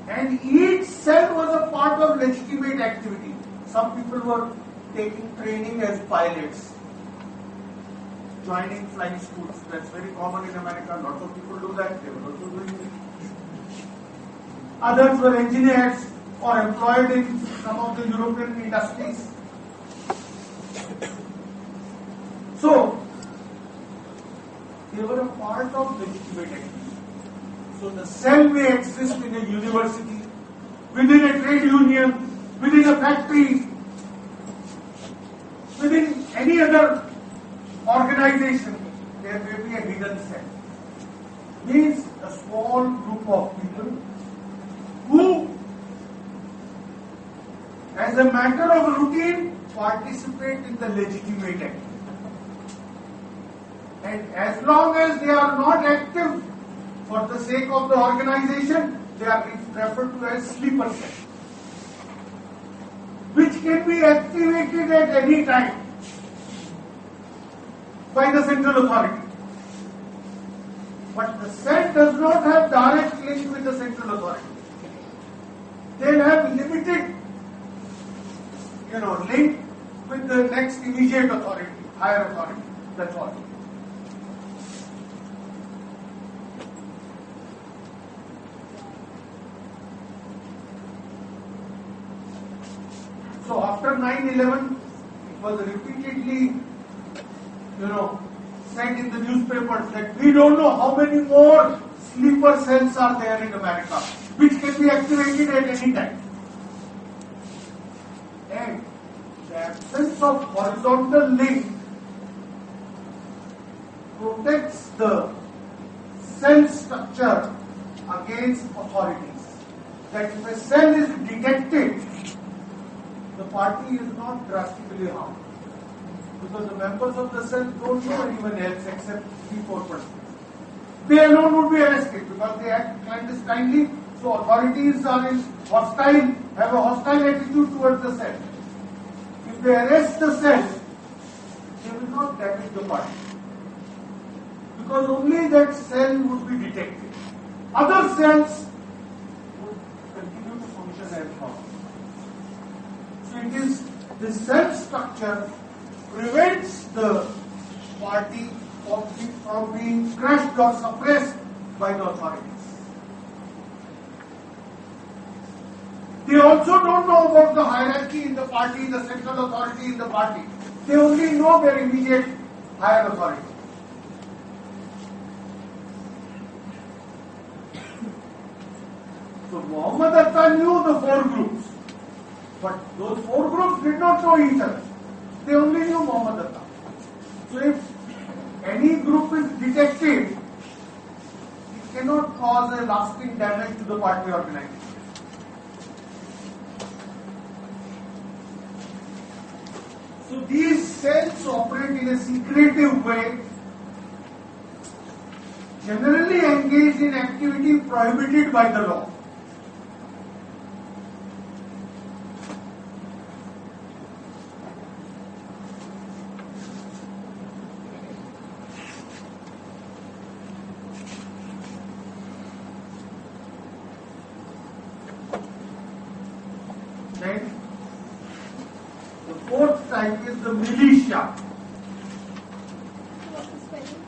And each cell was a part of legitimate activity. Some people were taking training as pilots, joining flying schools. That's very common in America. Lots of people do that. They were also doing it. Others were engineers or employed in some of the European industries. So, they were a part of legitimate activity. So the cell may exist in a university, within a trade union, within a factory, within any other organization. There may be a hidden cell. Means a small group of people who, as a matter of routine, participate in the legitimate activity. And as long as they are not active for the sake of the organization, they are referred to as sleeper cells, which can be activated at any time by the central authority. But the cell does not have direct link with the central authority. They'll have limited, link with the next immediate authority, higher authority. That's all. So after 9/11, it was repeatedly, said in the newspapers that we don't know how many more sleeper cells are there in America, which can be activated at any time. And the absence of horizontal link protects the cell structure against authorities. That if a cell is detected the party is not drastically harmed. Because the members of the cell don't know anyone else except 3-4 persons. They alone would be arrested because they act clandestinely, so authorities are have a hostile attitude towards the cell. If they arrest the cell, they will not damage the party. Because only that cell would be detected. Other cells would continue to function as normal. So it is the cell structure prevents the party from being crushed or suppressed by the authorities. They also don't know about the hierarchy in the party, the central authority in the party. They only know their immediate higher authority. So Muhammad Atta knew the 4 groups, but those 4 groups did not know each other. They only knew Muhammad Atta. So if any group is detected, it cannot cause a lasting damage to the party organization. So these cells operate in a secretive way, generally engaged in activity prohibited by the law. Then the 4th type is the militia. What's the spelling?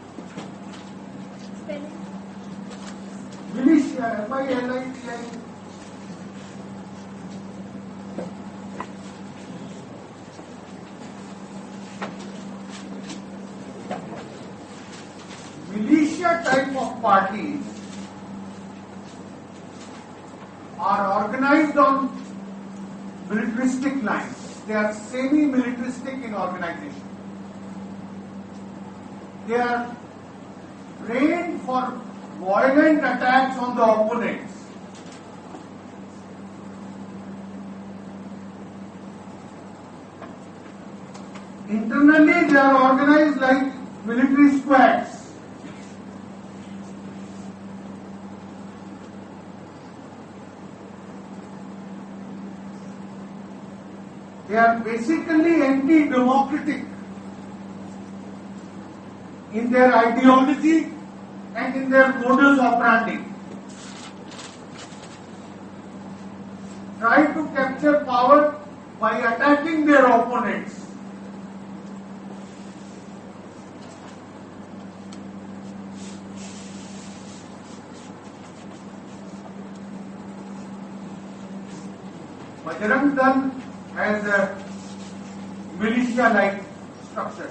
Spelling? Militia, M-I-L-I-T-I. Militia type of parties are organized on militaristic lines. They are semi-militaristic in organization. They are trained for violent attacks on the opponents. Internally, they are organized like military squads. They are basically anti-democratic in their ideology and in their modus operandi. Try to capture power by attacking their opponents. Bajrang Dal has a militia-like structure.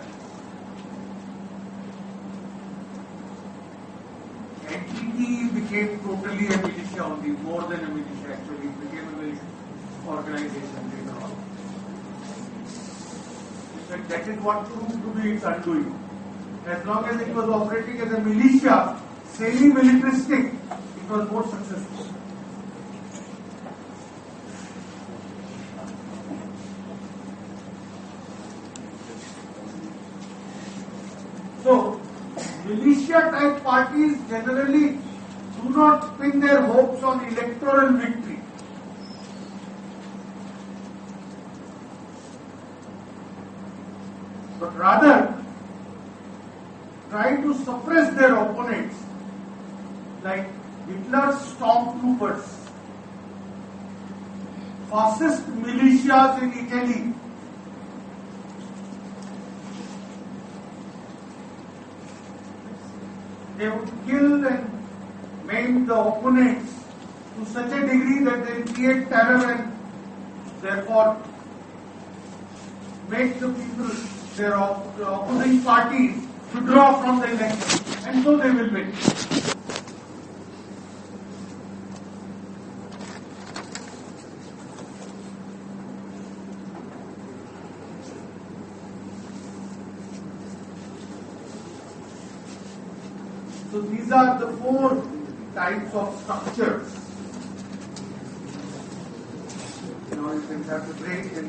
NTT became totally a militia only, more than a militia actually. It became a militia organization later on. In fact, that is what proved to be its undoing. As long as it was operating as a militia, semi-militaristic, it was more successful. So, militia-type parties generally do not pin their hopes on electoral victory. But rather, try to suppress their opponents like Hitler's stormtroopers, fascist militias in Italy, they would kill and maim the opponents to such a degree that they create terror and therefore make the people, their opposing parties, to draw from the election, and so they will win. So these are the 4 types of structures. Now these things have to break in.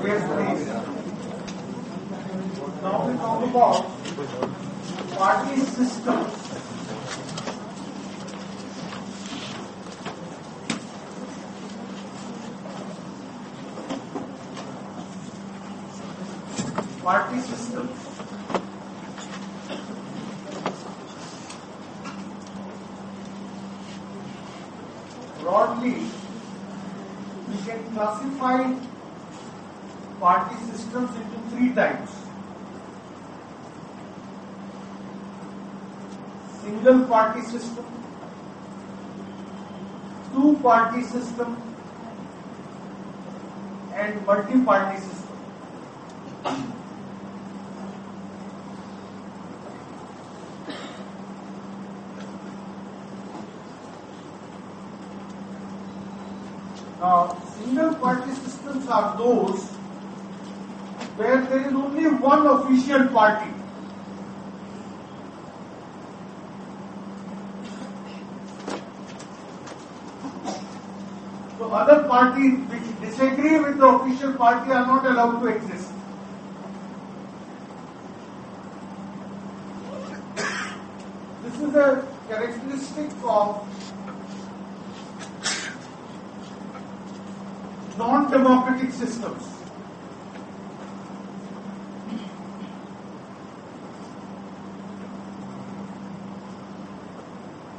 Yes, please. Now we talk about party systems. Party systems. Broadly, we can classify party systems into three types. Single party system, two party system, and multi-party system. Now, single party systems are those where there is only one official party. So other parties which disagree with the official party are not allowed to exist. This is a characteristic of non-democratic systems.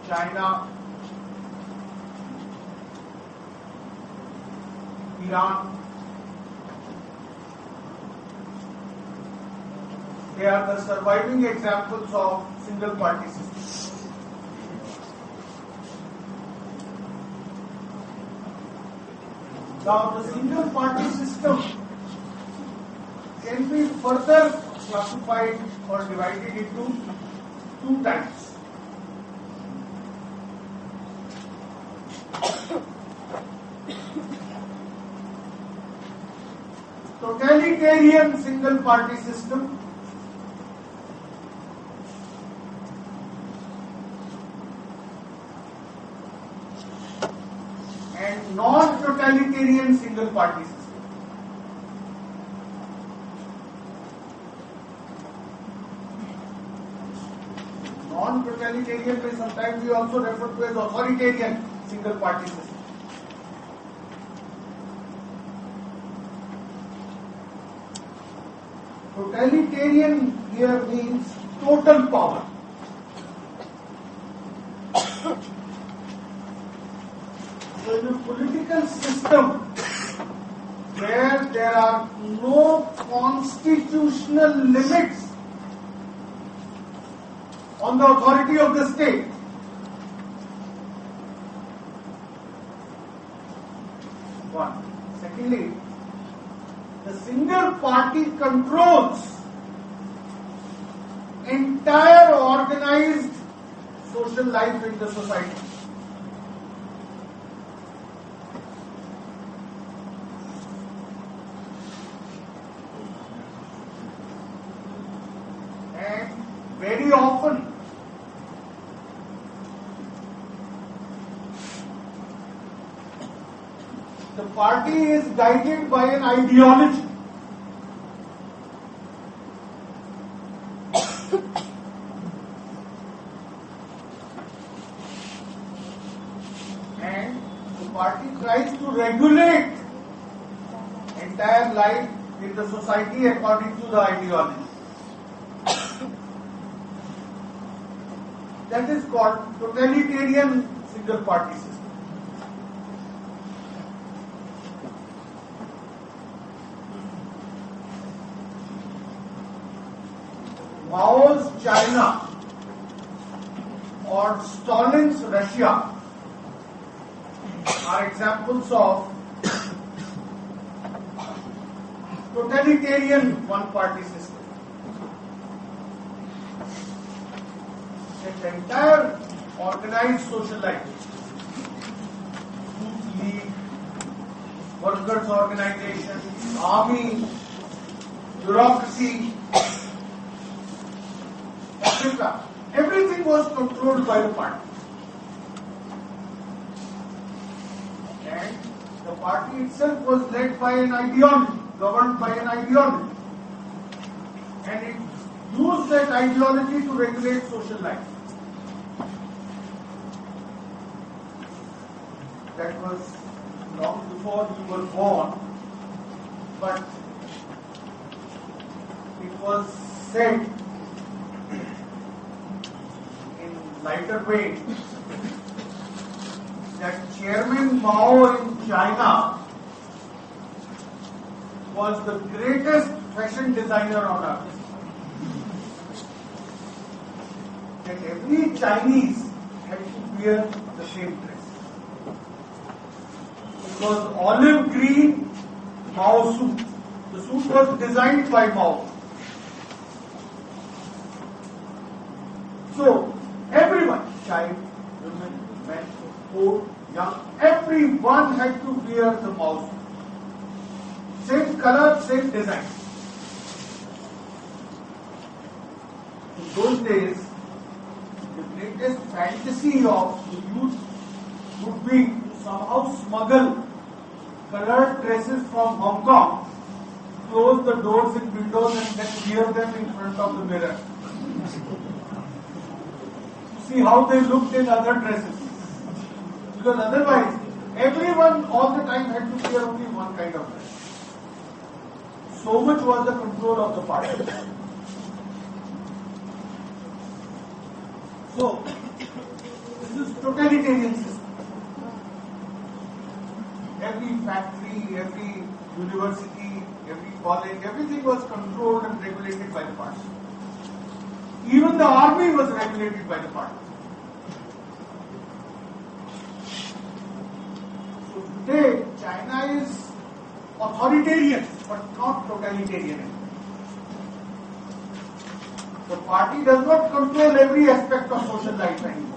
China, Iran, they are the surviving examples of single party systems. Now, the single party system can be further classified or divided into two types. Totalitarian single party system and non-totalitarian single party system. Non-totalitarian may sometimes be also referred to as authoritarian single party system. Totalitarian here means total power. So in a political system where there are no constitutional limits on the authority of the state, one. Secondly, the single party controls entire organized social life in the society. And very often the party is guided by an ideology. And the party tries to regulate entire life in the society according to the ideology. That is called totalitarian single party system. Mao's China or Stalin's Russia are examples of totalitarian one-party system. The entire organized social life, youth league, workers' organization, army, bureaucracy, etc. Everything was controlled by the party. And the party itself was led by an ideology, governed by an ideology. And it used that ideology to regulate social life. That was long before you were born, but it was said in lighter vein that Chairman Mao in China was the greatest fashion designer on earth. That every Chinese had to wear the same dress. It was olive green Mao suit. The suit was designed by Mao. So, everyone, child, women, men, old, young, everyone had to wear the Mao suit. Same color, same design. In those days, the greatest fantasy of the youth would be to somehow smuggle colored dresses from Hong Kong, close the doors and windows and then wear them in front of the mirror. See how they looked in other dresses. Because otherwise, everyone all the time had to wear only one kind of dress. So much was the control of the party. So, this is totalitarian system. Every factory, every university, every college, everything was controlled and regulated by the party. Even the army was regulated by the party. So today, China is authoritarian, but not totalitarian. The party does not control every aspect of social life anymore.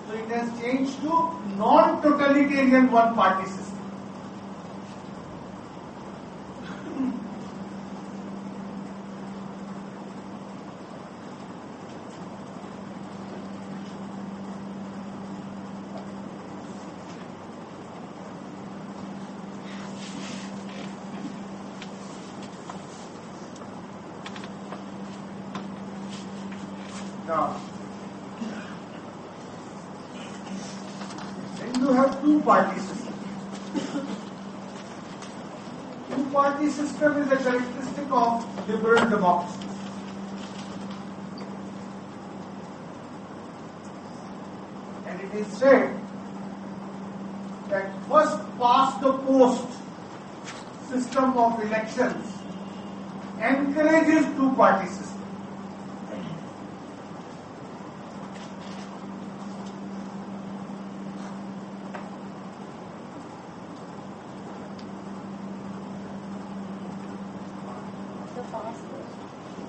So it has changed to non-totalitarian one-party system. Now, then you have two-party system. Two-party system is a characteristic of liberal democracy. And it is said that first past the post system of elections encourages two-party system.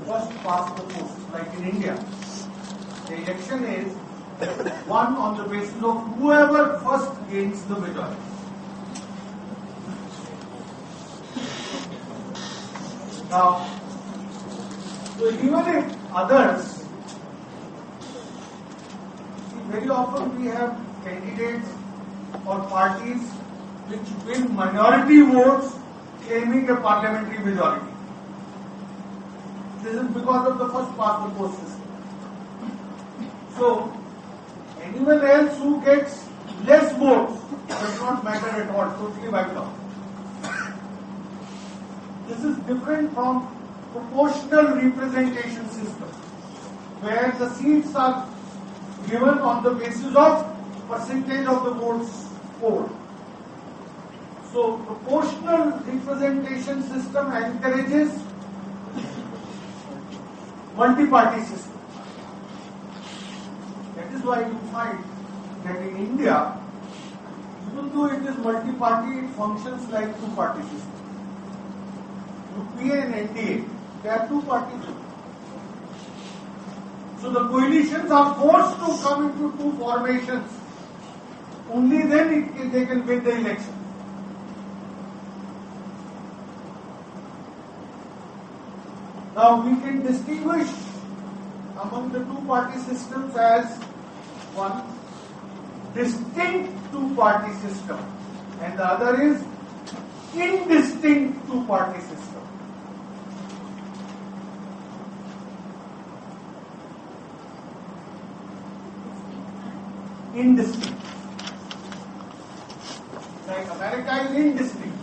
First past the post, like in India. The election is won on the basis of whoever first gains the majority. Now, so even if others, see, very often we have candidates or parties which win minority votes claiming a parliamentary majority. This is because of the first past the post system. So, anyone else who gets less votes does not matter at all, totally wiped out. This is different from proportional representation system, where the seats are given on the basis of percentage of the votes polled. So, proportional representation system encourages multi-party system. That is why you find that in India, even though it is multi-party, it functions like two-party system. UPA and NDA, they are two parties. So the coalitions are forced to come into two formations. Only then they can win the election. Now we can distinguish among the two-party systems as one distinct two-party system and the other is indistinct two-party system. Indistinct. Like America is indistinct.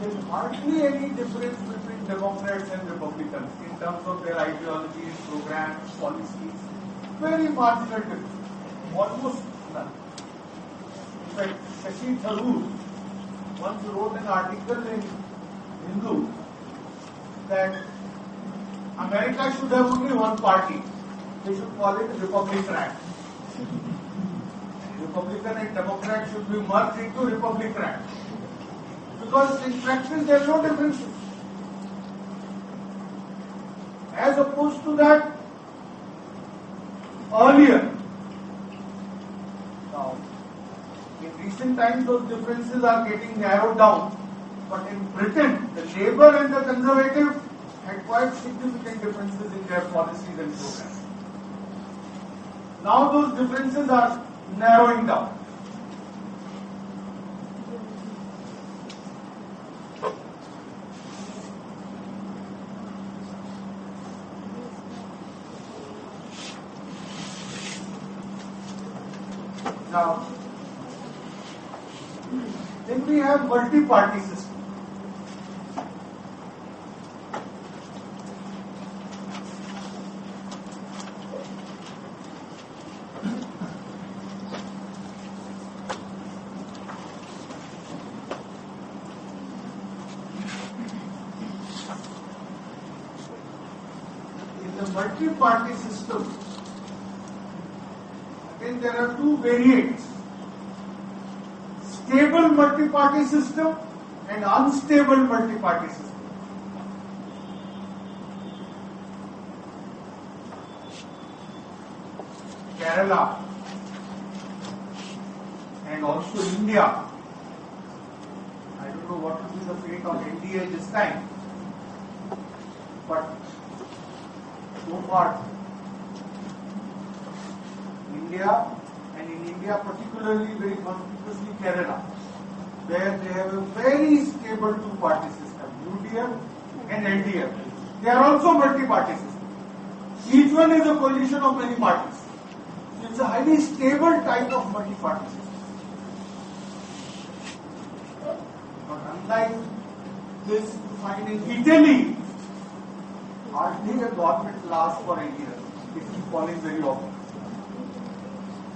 There is hardly any difference between Democrats and Republicans in terms of their ideologies, programs, policies. Very marginal difference. Almost none. In fact, Shashi Tharoor once wrote an article in Hindu that America should have only one party. They should call it Republican. Republican and Democrat should be merged into Republican. Because in practice there are no differences. As opposed to that, earlier, now, in recent times those differences are getting narrowed down. But in Britain, the Labour and the Conservative had quite significant differences in their policies and programs. Now those differences are narrowing down. Now, then we have multi-party system. In the multi-party system, again there are two variants. Stable multi-party system and unstable multi-party system. Kerala and also India. I don't know what will be the fate of NDA this time, but so far India, and in India particularly very conspicuously Kerala, where they have a very stable two-party system, UDF and LDF. They are also multi-party system. Each one is a coalition of many parties. So it's a highly stable type of multi-party system. But unlike this, you find in Italy, hardly a government lasts for a year. It is falling very often.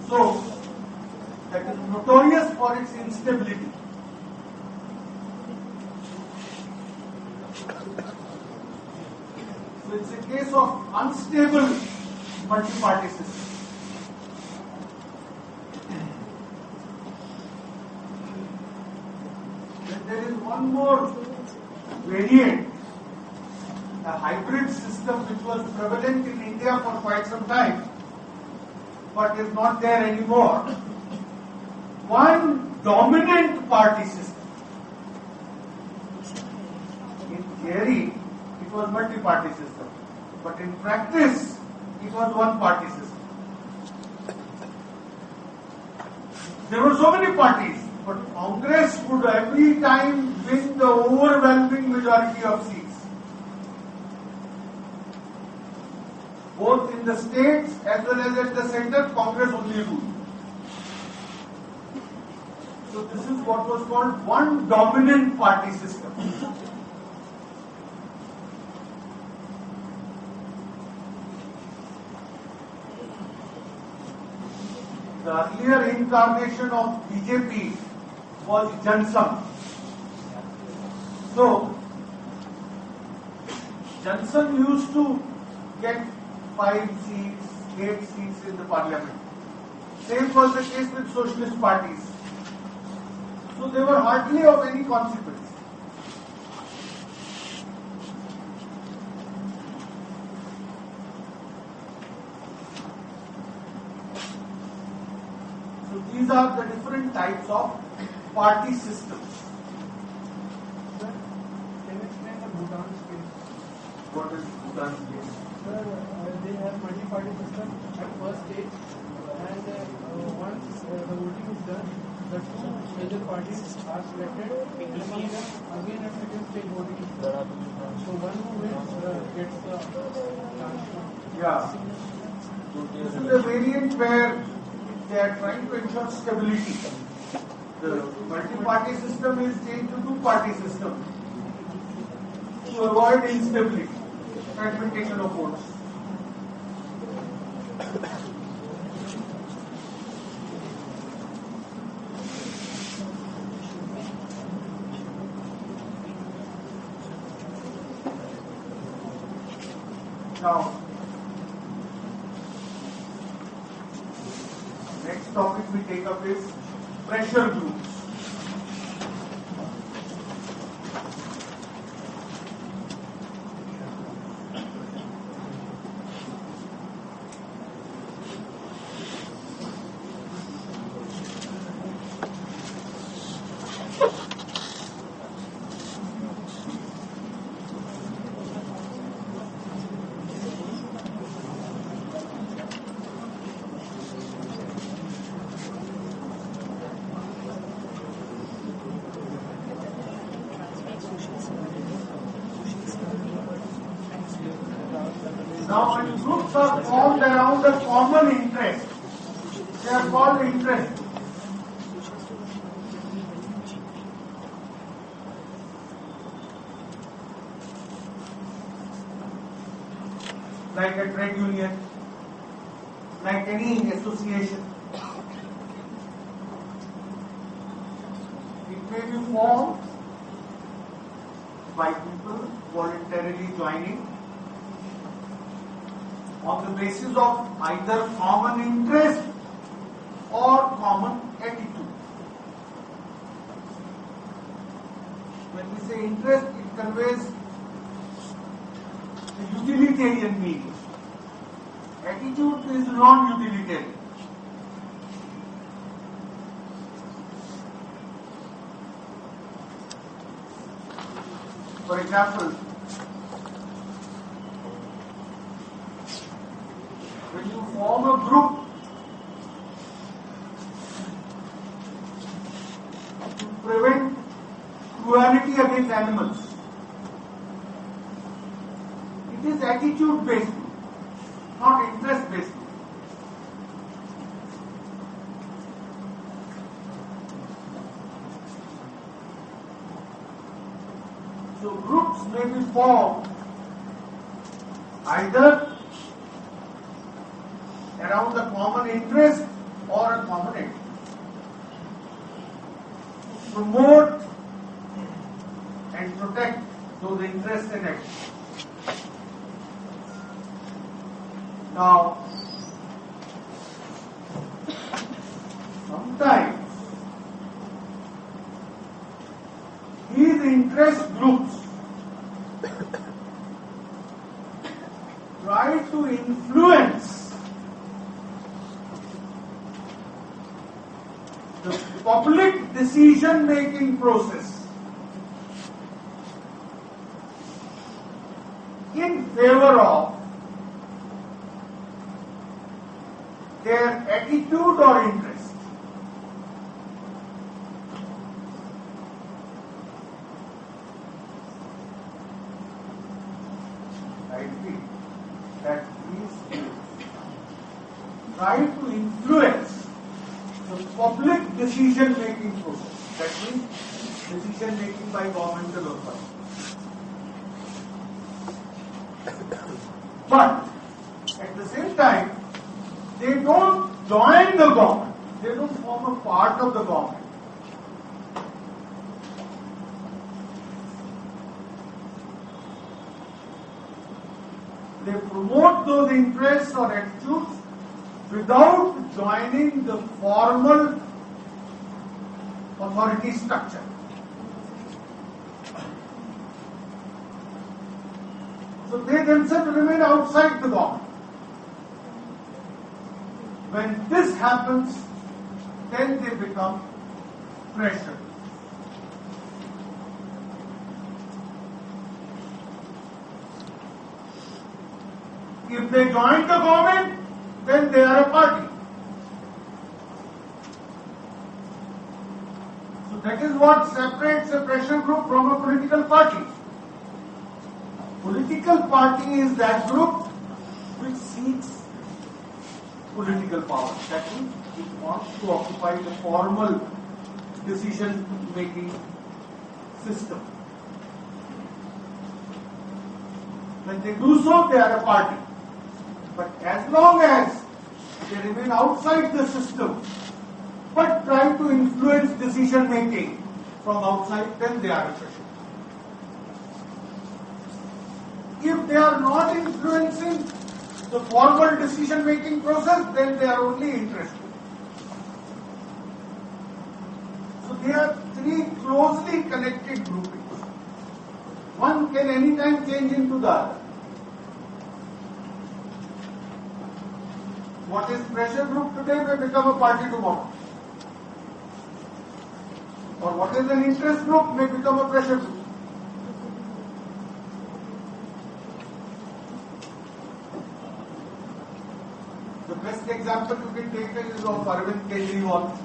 So, that is notorious for its instability. So, it's a case of unstable multi-party system. Then there is one more variant, a hybrid system which was prevalent in India for quite some time, but is not there anymore. One dominant party system. In theory, it was multi-party system, but in practice, it was one-party system. There were so many parties, But Congress would every time win the overwhelming majority of seats, both in the states as well as at the center. Congress only ruled. So this is what was called one dominant party system. The earlier incarnation of BJP was Jansangh. So, Jansangh used to get 5 seats, 8 seats in the parliament. Same was the case with socialist parties. So they were hardly of any consequence. So these are the different types of party systems. Sir, can you explain the Bhutan's case? What is Bhutan's case? Sir, they have multi-party system at first stage, and once the voting is done, the two major parties are selected. Among them, again at second stage voting is done. So one who wins gets the chance. Yeah. This is a variant where they are trying to ensure stability. The multi-party system is changed to two-party system to avoid instability, fragmentation of votes. Now, next topic we take up is pressure groups. Now, when groups are formed around a common interest, they are called interest groups. Like a trade union, like any association. It may be formed by people voluntarily joining on the basis of either common interest or common attitude. When we say interest, it conveys the utilitarian meaning. Attitude is non-utilitarian. For example, when you form a group to prevent cruelty against animals, it is attitude-based, not interest-based. So groups may be formed either around a common interest or a common aim. Promote and protect those interests and actions. Now, sometimes these interest groups try to influence the public decision-making process in favor of their attitude or interest. I repeat, that these groups try to influence the public decision-making process. That means decision-making by governmental authorities. But at the same time, they don't join the government. They don't form a part of the government. They promote those interests or attitudes without joining the formal authority structure. So they themselves remain outside the government. When this happens, then they become pressure. If they join the government, then they are a party. So that is what separates a pressure group from a political party. Political party is that group which seeks political power. That means it wants to occupy the formal decision-making system. When they do so, they are a party. But as long as they remain outside the system, but try to influence decision-making from outside, then they are a pressure. If they are not influencing the formal decision-making process, then they are only interested. So they are three closely connected groupings. One can anytime change into the other. What is pressure group today may become a party tomorrow. Or what is an interest group may become a pressure group. The best example you can take is of Arvind Kejriwal,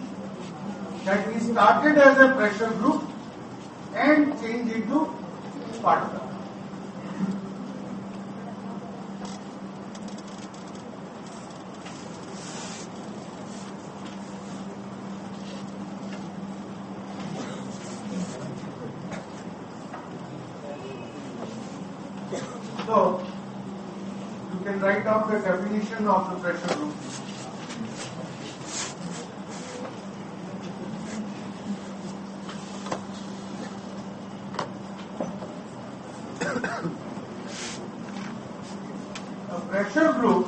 that he started as a pressure group and changed into party. So, you can write down the definition of the pressure group. A pressure group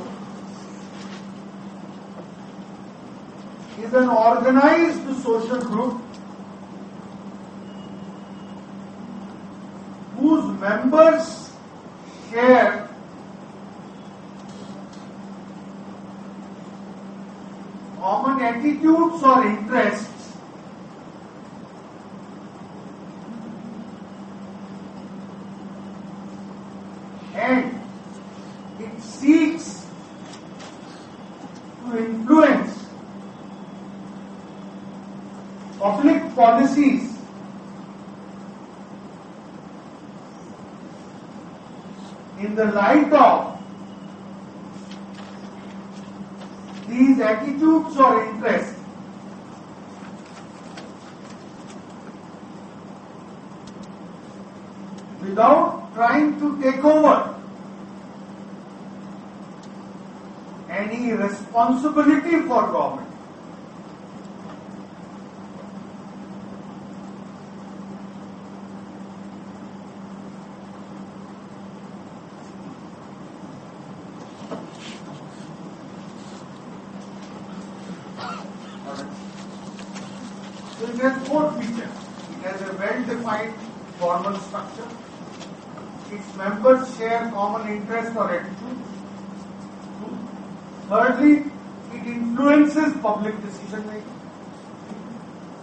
is an organized social group whose members share common attitudes or interests and it seeks to influence public policies in the light of these attitudes or interests, without trying to take over any responsibility for government. So it has four features. It has a well-defined formal structure. Its members share common interests or attitudes. Thirdly, it influences public decision making.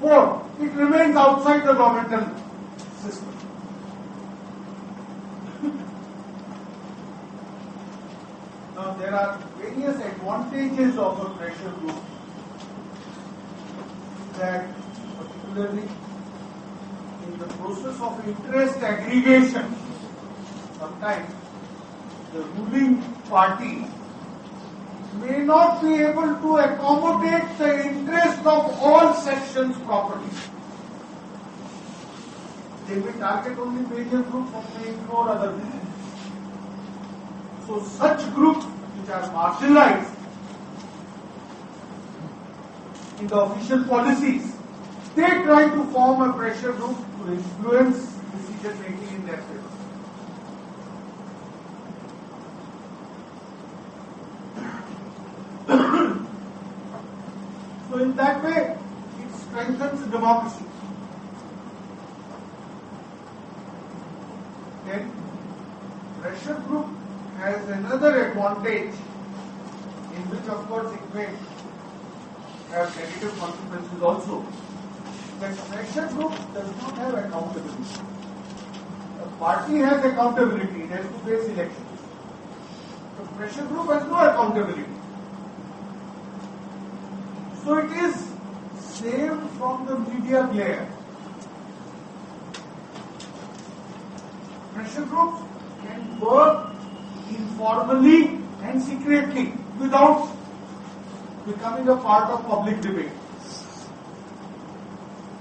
Fourth, it remains outside the governmental system. Now there are various advantages of a pressure group that particularly in the process of interest aggregation, sometimes the ruling party may not be able to accommodate the interest of all sections properly. They may target only major groups and may ignore other groups. So such groups which are marginalized in the official policies, they try to form a pressure group to influence decision making in their favor. So in that way, it strengthens democracy. Then, pressure group has another advantage in which of course it may have negative consequences also. That pressure group does not have accountability. A party has accountability, it has to face elections. The pressure group has no accountability. So it is saved from the media glare. Pressure groups can work informally and secretly without becoming a part of public debate,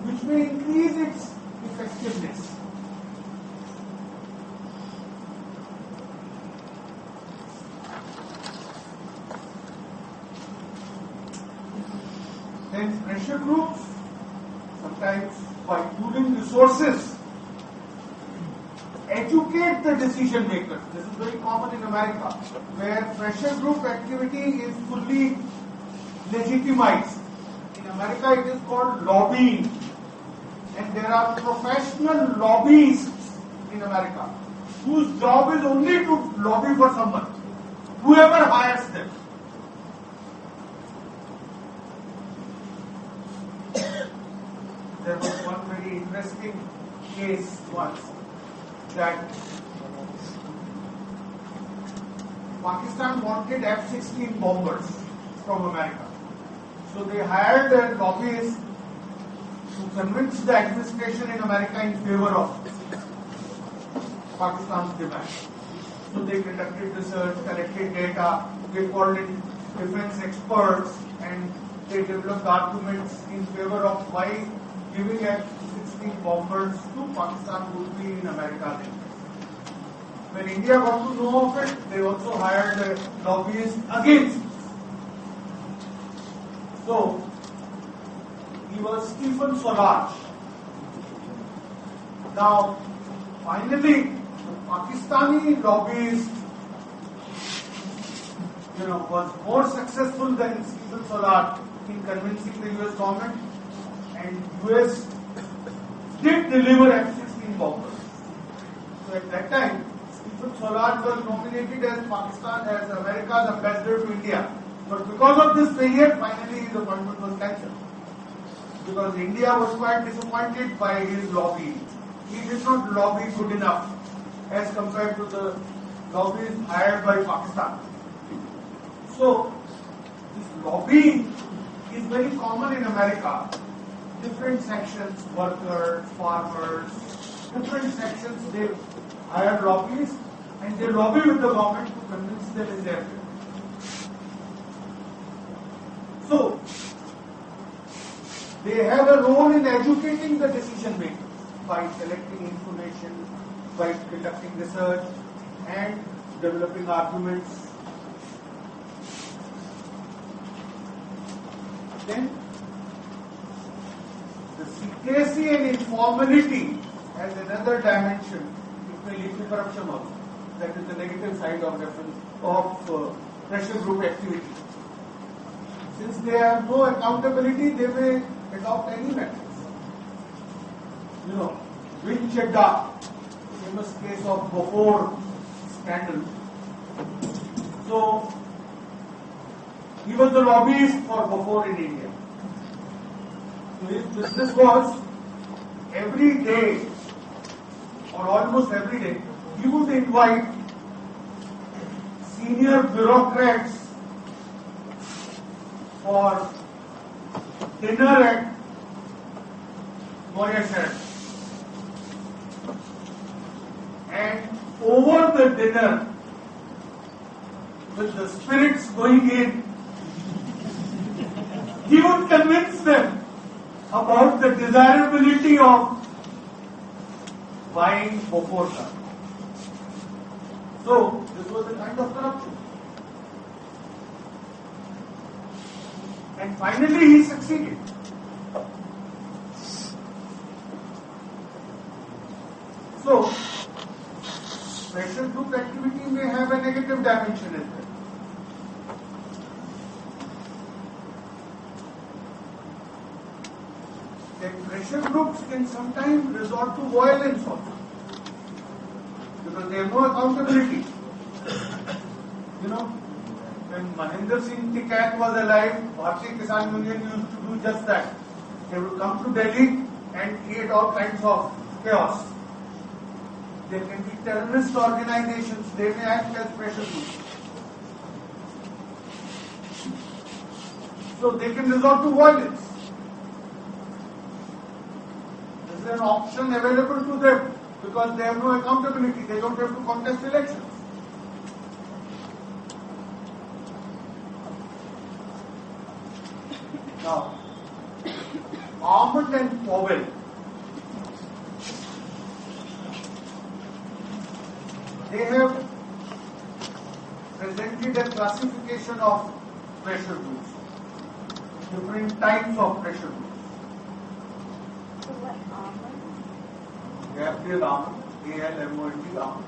which may increase its effectiveness. Then pressure groups, sometimes by pooling resources, educate the decision makers. This is very common in America, where pressure group activity is fully legitimized. In America it is called lobbying. And there are professional lobbyists in America whose job is only to lobby for someone, whoever hires them. There was one very interesting case once that Pakistan wanted F-16 bombers from America. So they hired a lobbyist to convince the administration in America in favor of Pakistan's demand. So they conducted research, collected data, they called in defense experts, and they developed arguments in favor of why giving F-16 bombers to Pakistan would be in America's interest. When India got to know of it, they also hired a lobbyist against it. So, he was Stephen Swaraj. Now, finally, the Pakistani lobbyist, was more successful than Stephen Swaraj in convincing the US government, and US did deliver F-16 bombers. So at that time, Stephen Swaraj was nominated as America's ambassador to India. But because of this failure, finally his appointment was cancelled. Because India was quite disappointed by his lobby. He did not lobby good enough as compared to the lobbies hired by Pakistan. So, this lobbying is very common in America. Different sections, workers, farmers, different sections, they hire lobbyists and they lobby with the government to convince them in their favor. So, they have a role in educating the decision makers by collecting information, by conducting research and developing arguments. Then, the secrecy and informality has another dimension. It may lead to corruption also. That is the negative side of pressure group activity. Since they have no accountability, they may adopt any methods. Wing Chedda, famous case of Bofore scandal. So, he was the lobbyist for Bofore in India. So his business was every day, or almost every day, he would invite senior bureaucrats for dinner at Mauritius. And over the dinner, with the spirits going in, he would convince them about the desirability of buying before that. So, this was a kind of corruption. And finally he succeeded. So, pressure group activity may have a negative dimension as well. That pressure groups can sometimes resort to violence also, because they have no accountability. You know, when Mahendra Singh Tikat was alive, Bharatiya Kisan Union used to do just that. They would come to Delhi and create all kinds of chaos. There can be terrorist organizations, they may act as pressure groups. So they can resort to violence. This is an option available to them because they have no accountability, they don't have to contest elections. Now, Armand and Powell, they have presented a classification of pressure groups, different types of pressure groups. So what, Gabriel Armand, A-L-M-O-N-D Armand,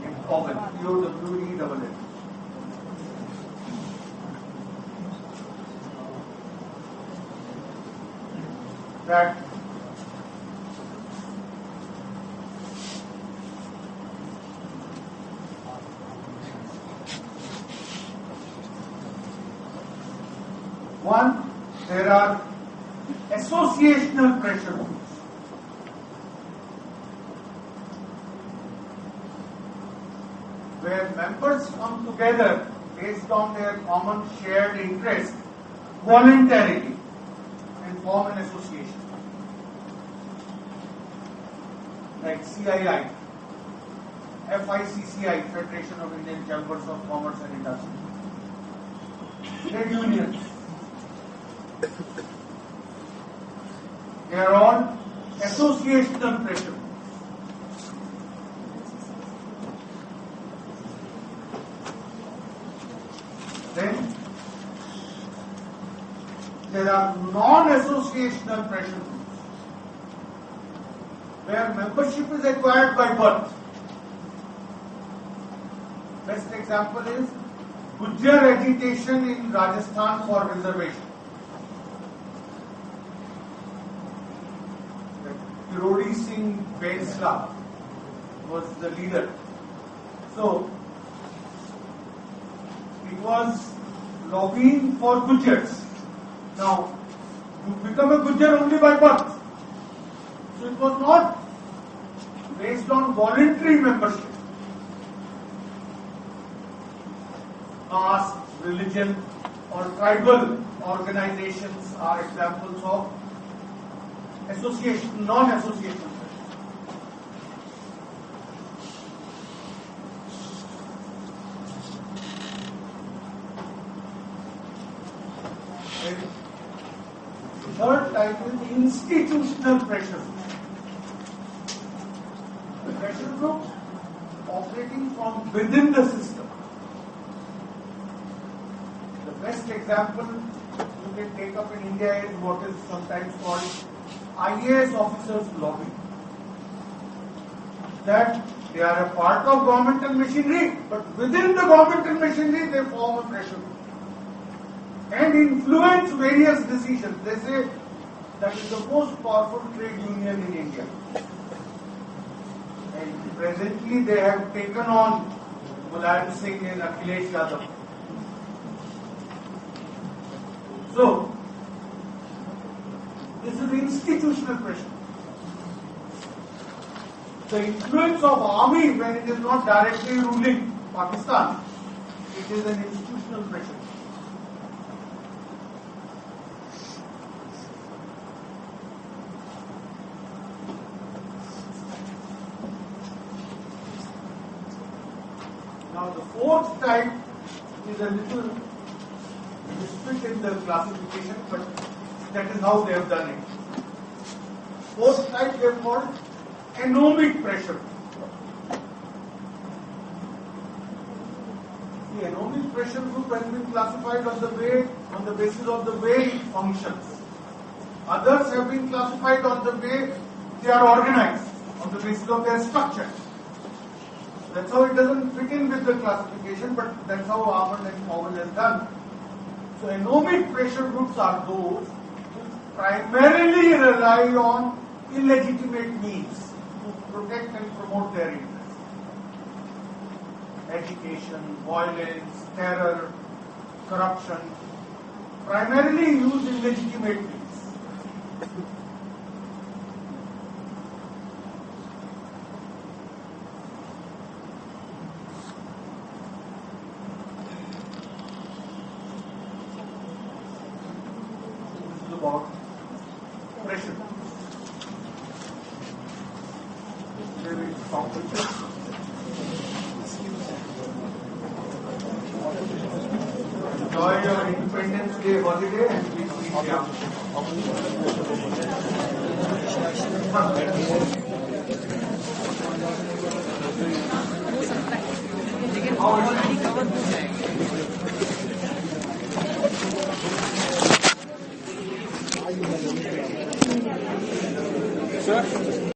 and Powell, P-O-W-E-L-L. That one, there are associational pressure groups. Where members come together based on their common shared interest voluntarily and form an association. Like CII, FICCI, Federation of Indian Chambers of Commerce and Industry. Trade unions. They are all associational pressure. Then there are non-associational pressure groups where membership is acquired by birth. Best example is Gujjar agitation in Rajasthan for reservation. Kirodi Singh Bensla was the leader. So, it was lobbying for Gujars. Now, you become a Gujjar only by birth. So, it was not based on voluntary membership. Caste, religion, or tribal organizations are examples of association, non-association. The third type is institutional pressure. The pressure group operating from within the system. The best example you can take up in India is what is sometimes called IAS officers lobby. That they are a part of governmental machinery, but within the governmental machinery they form a pressure group and influence various decisions. They say that is the most powerful trade union in India. And presently they have taken on Mulayam Singh and Akhilesh Yadav. So, this is institutional pressure. The influence of army when it is not directly ruling Pakistan, it is an institutional pressure. Now the fourth type is a little misfit in the classification, but that is how they have done it. Fourth type they have called anomic pressure. The anomic pressure group has been classified on the basis of the way it functions. Others have been classified on the way they are organized, on the basis of their structure. That's how it doesn't fit in with the classification, but that's how Armand and Powell has done. So anomic pressure groups are those who primarily rely on illegitimate means to protect and promote their interests. Agitation, violence, terror, corruption, primarily use illegitimate means. This is about pressure. They will talk with this. Enjoy your Independence Day holiday and please meet Sir?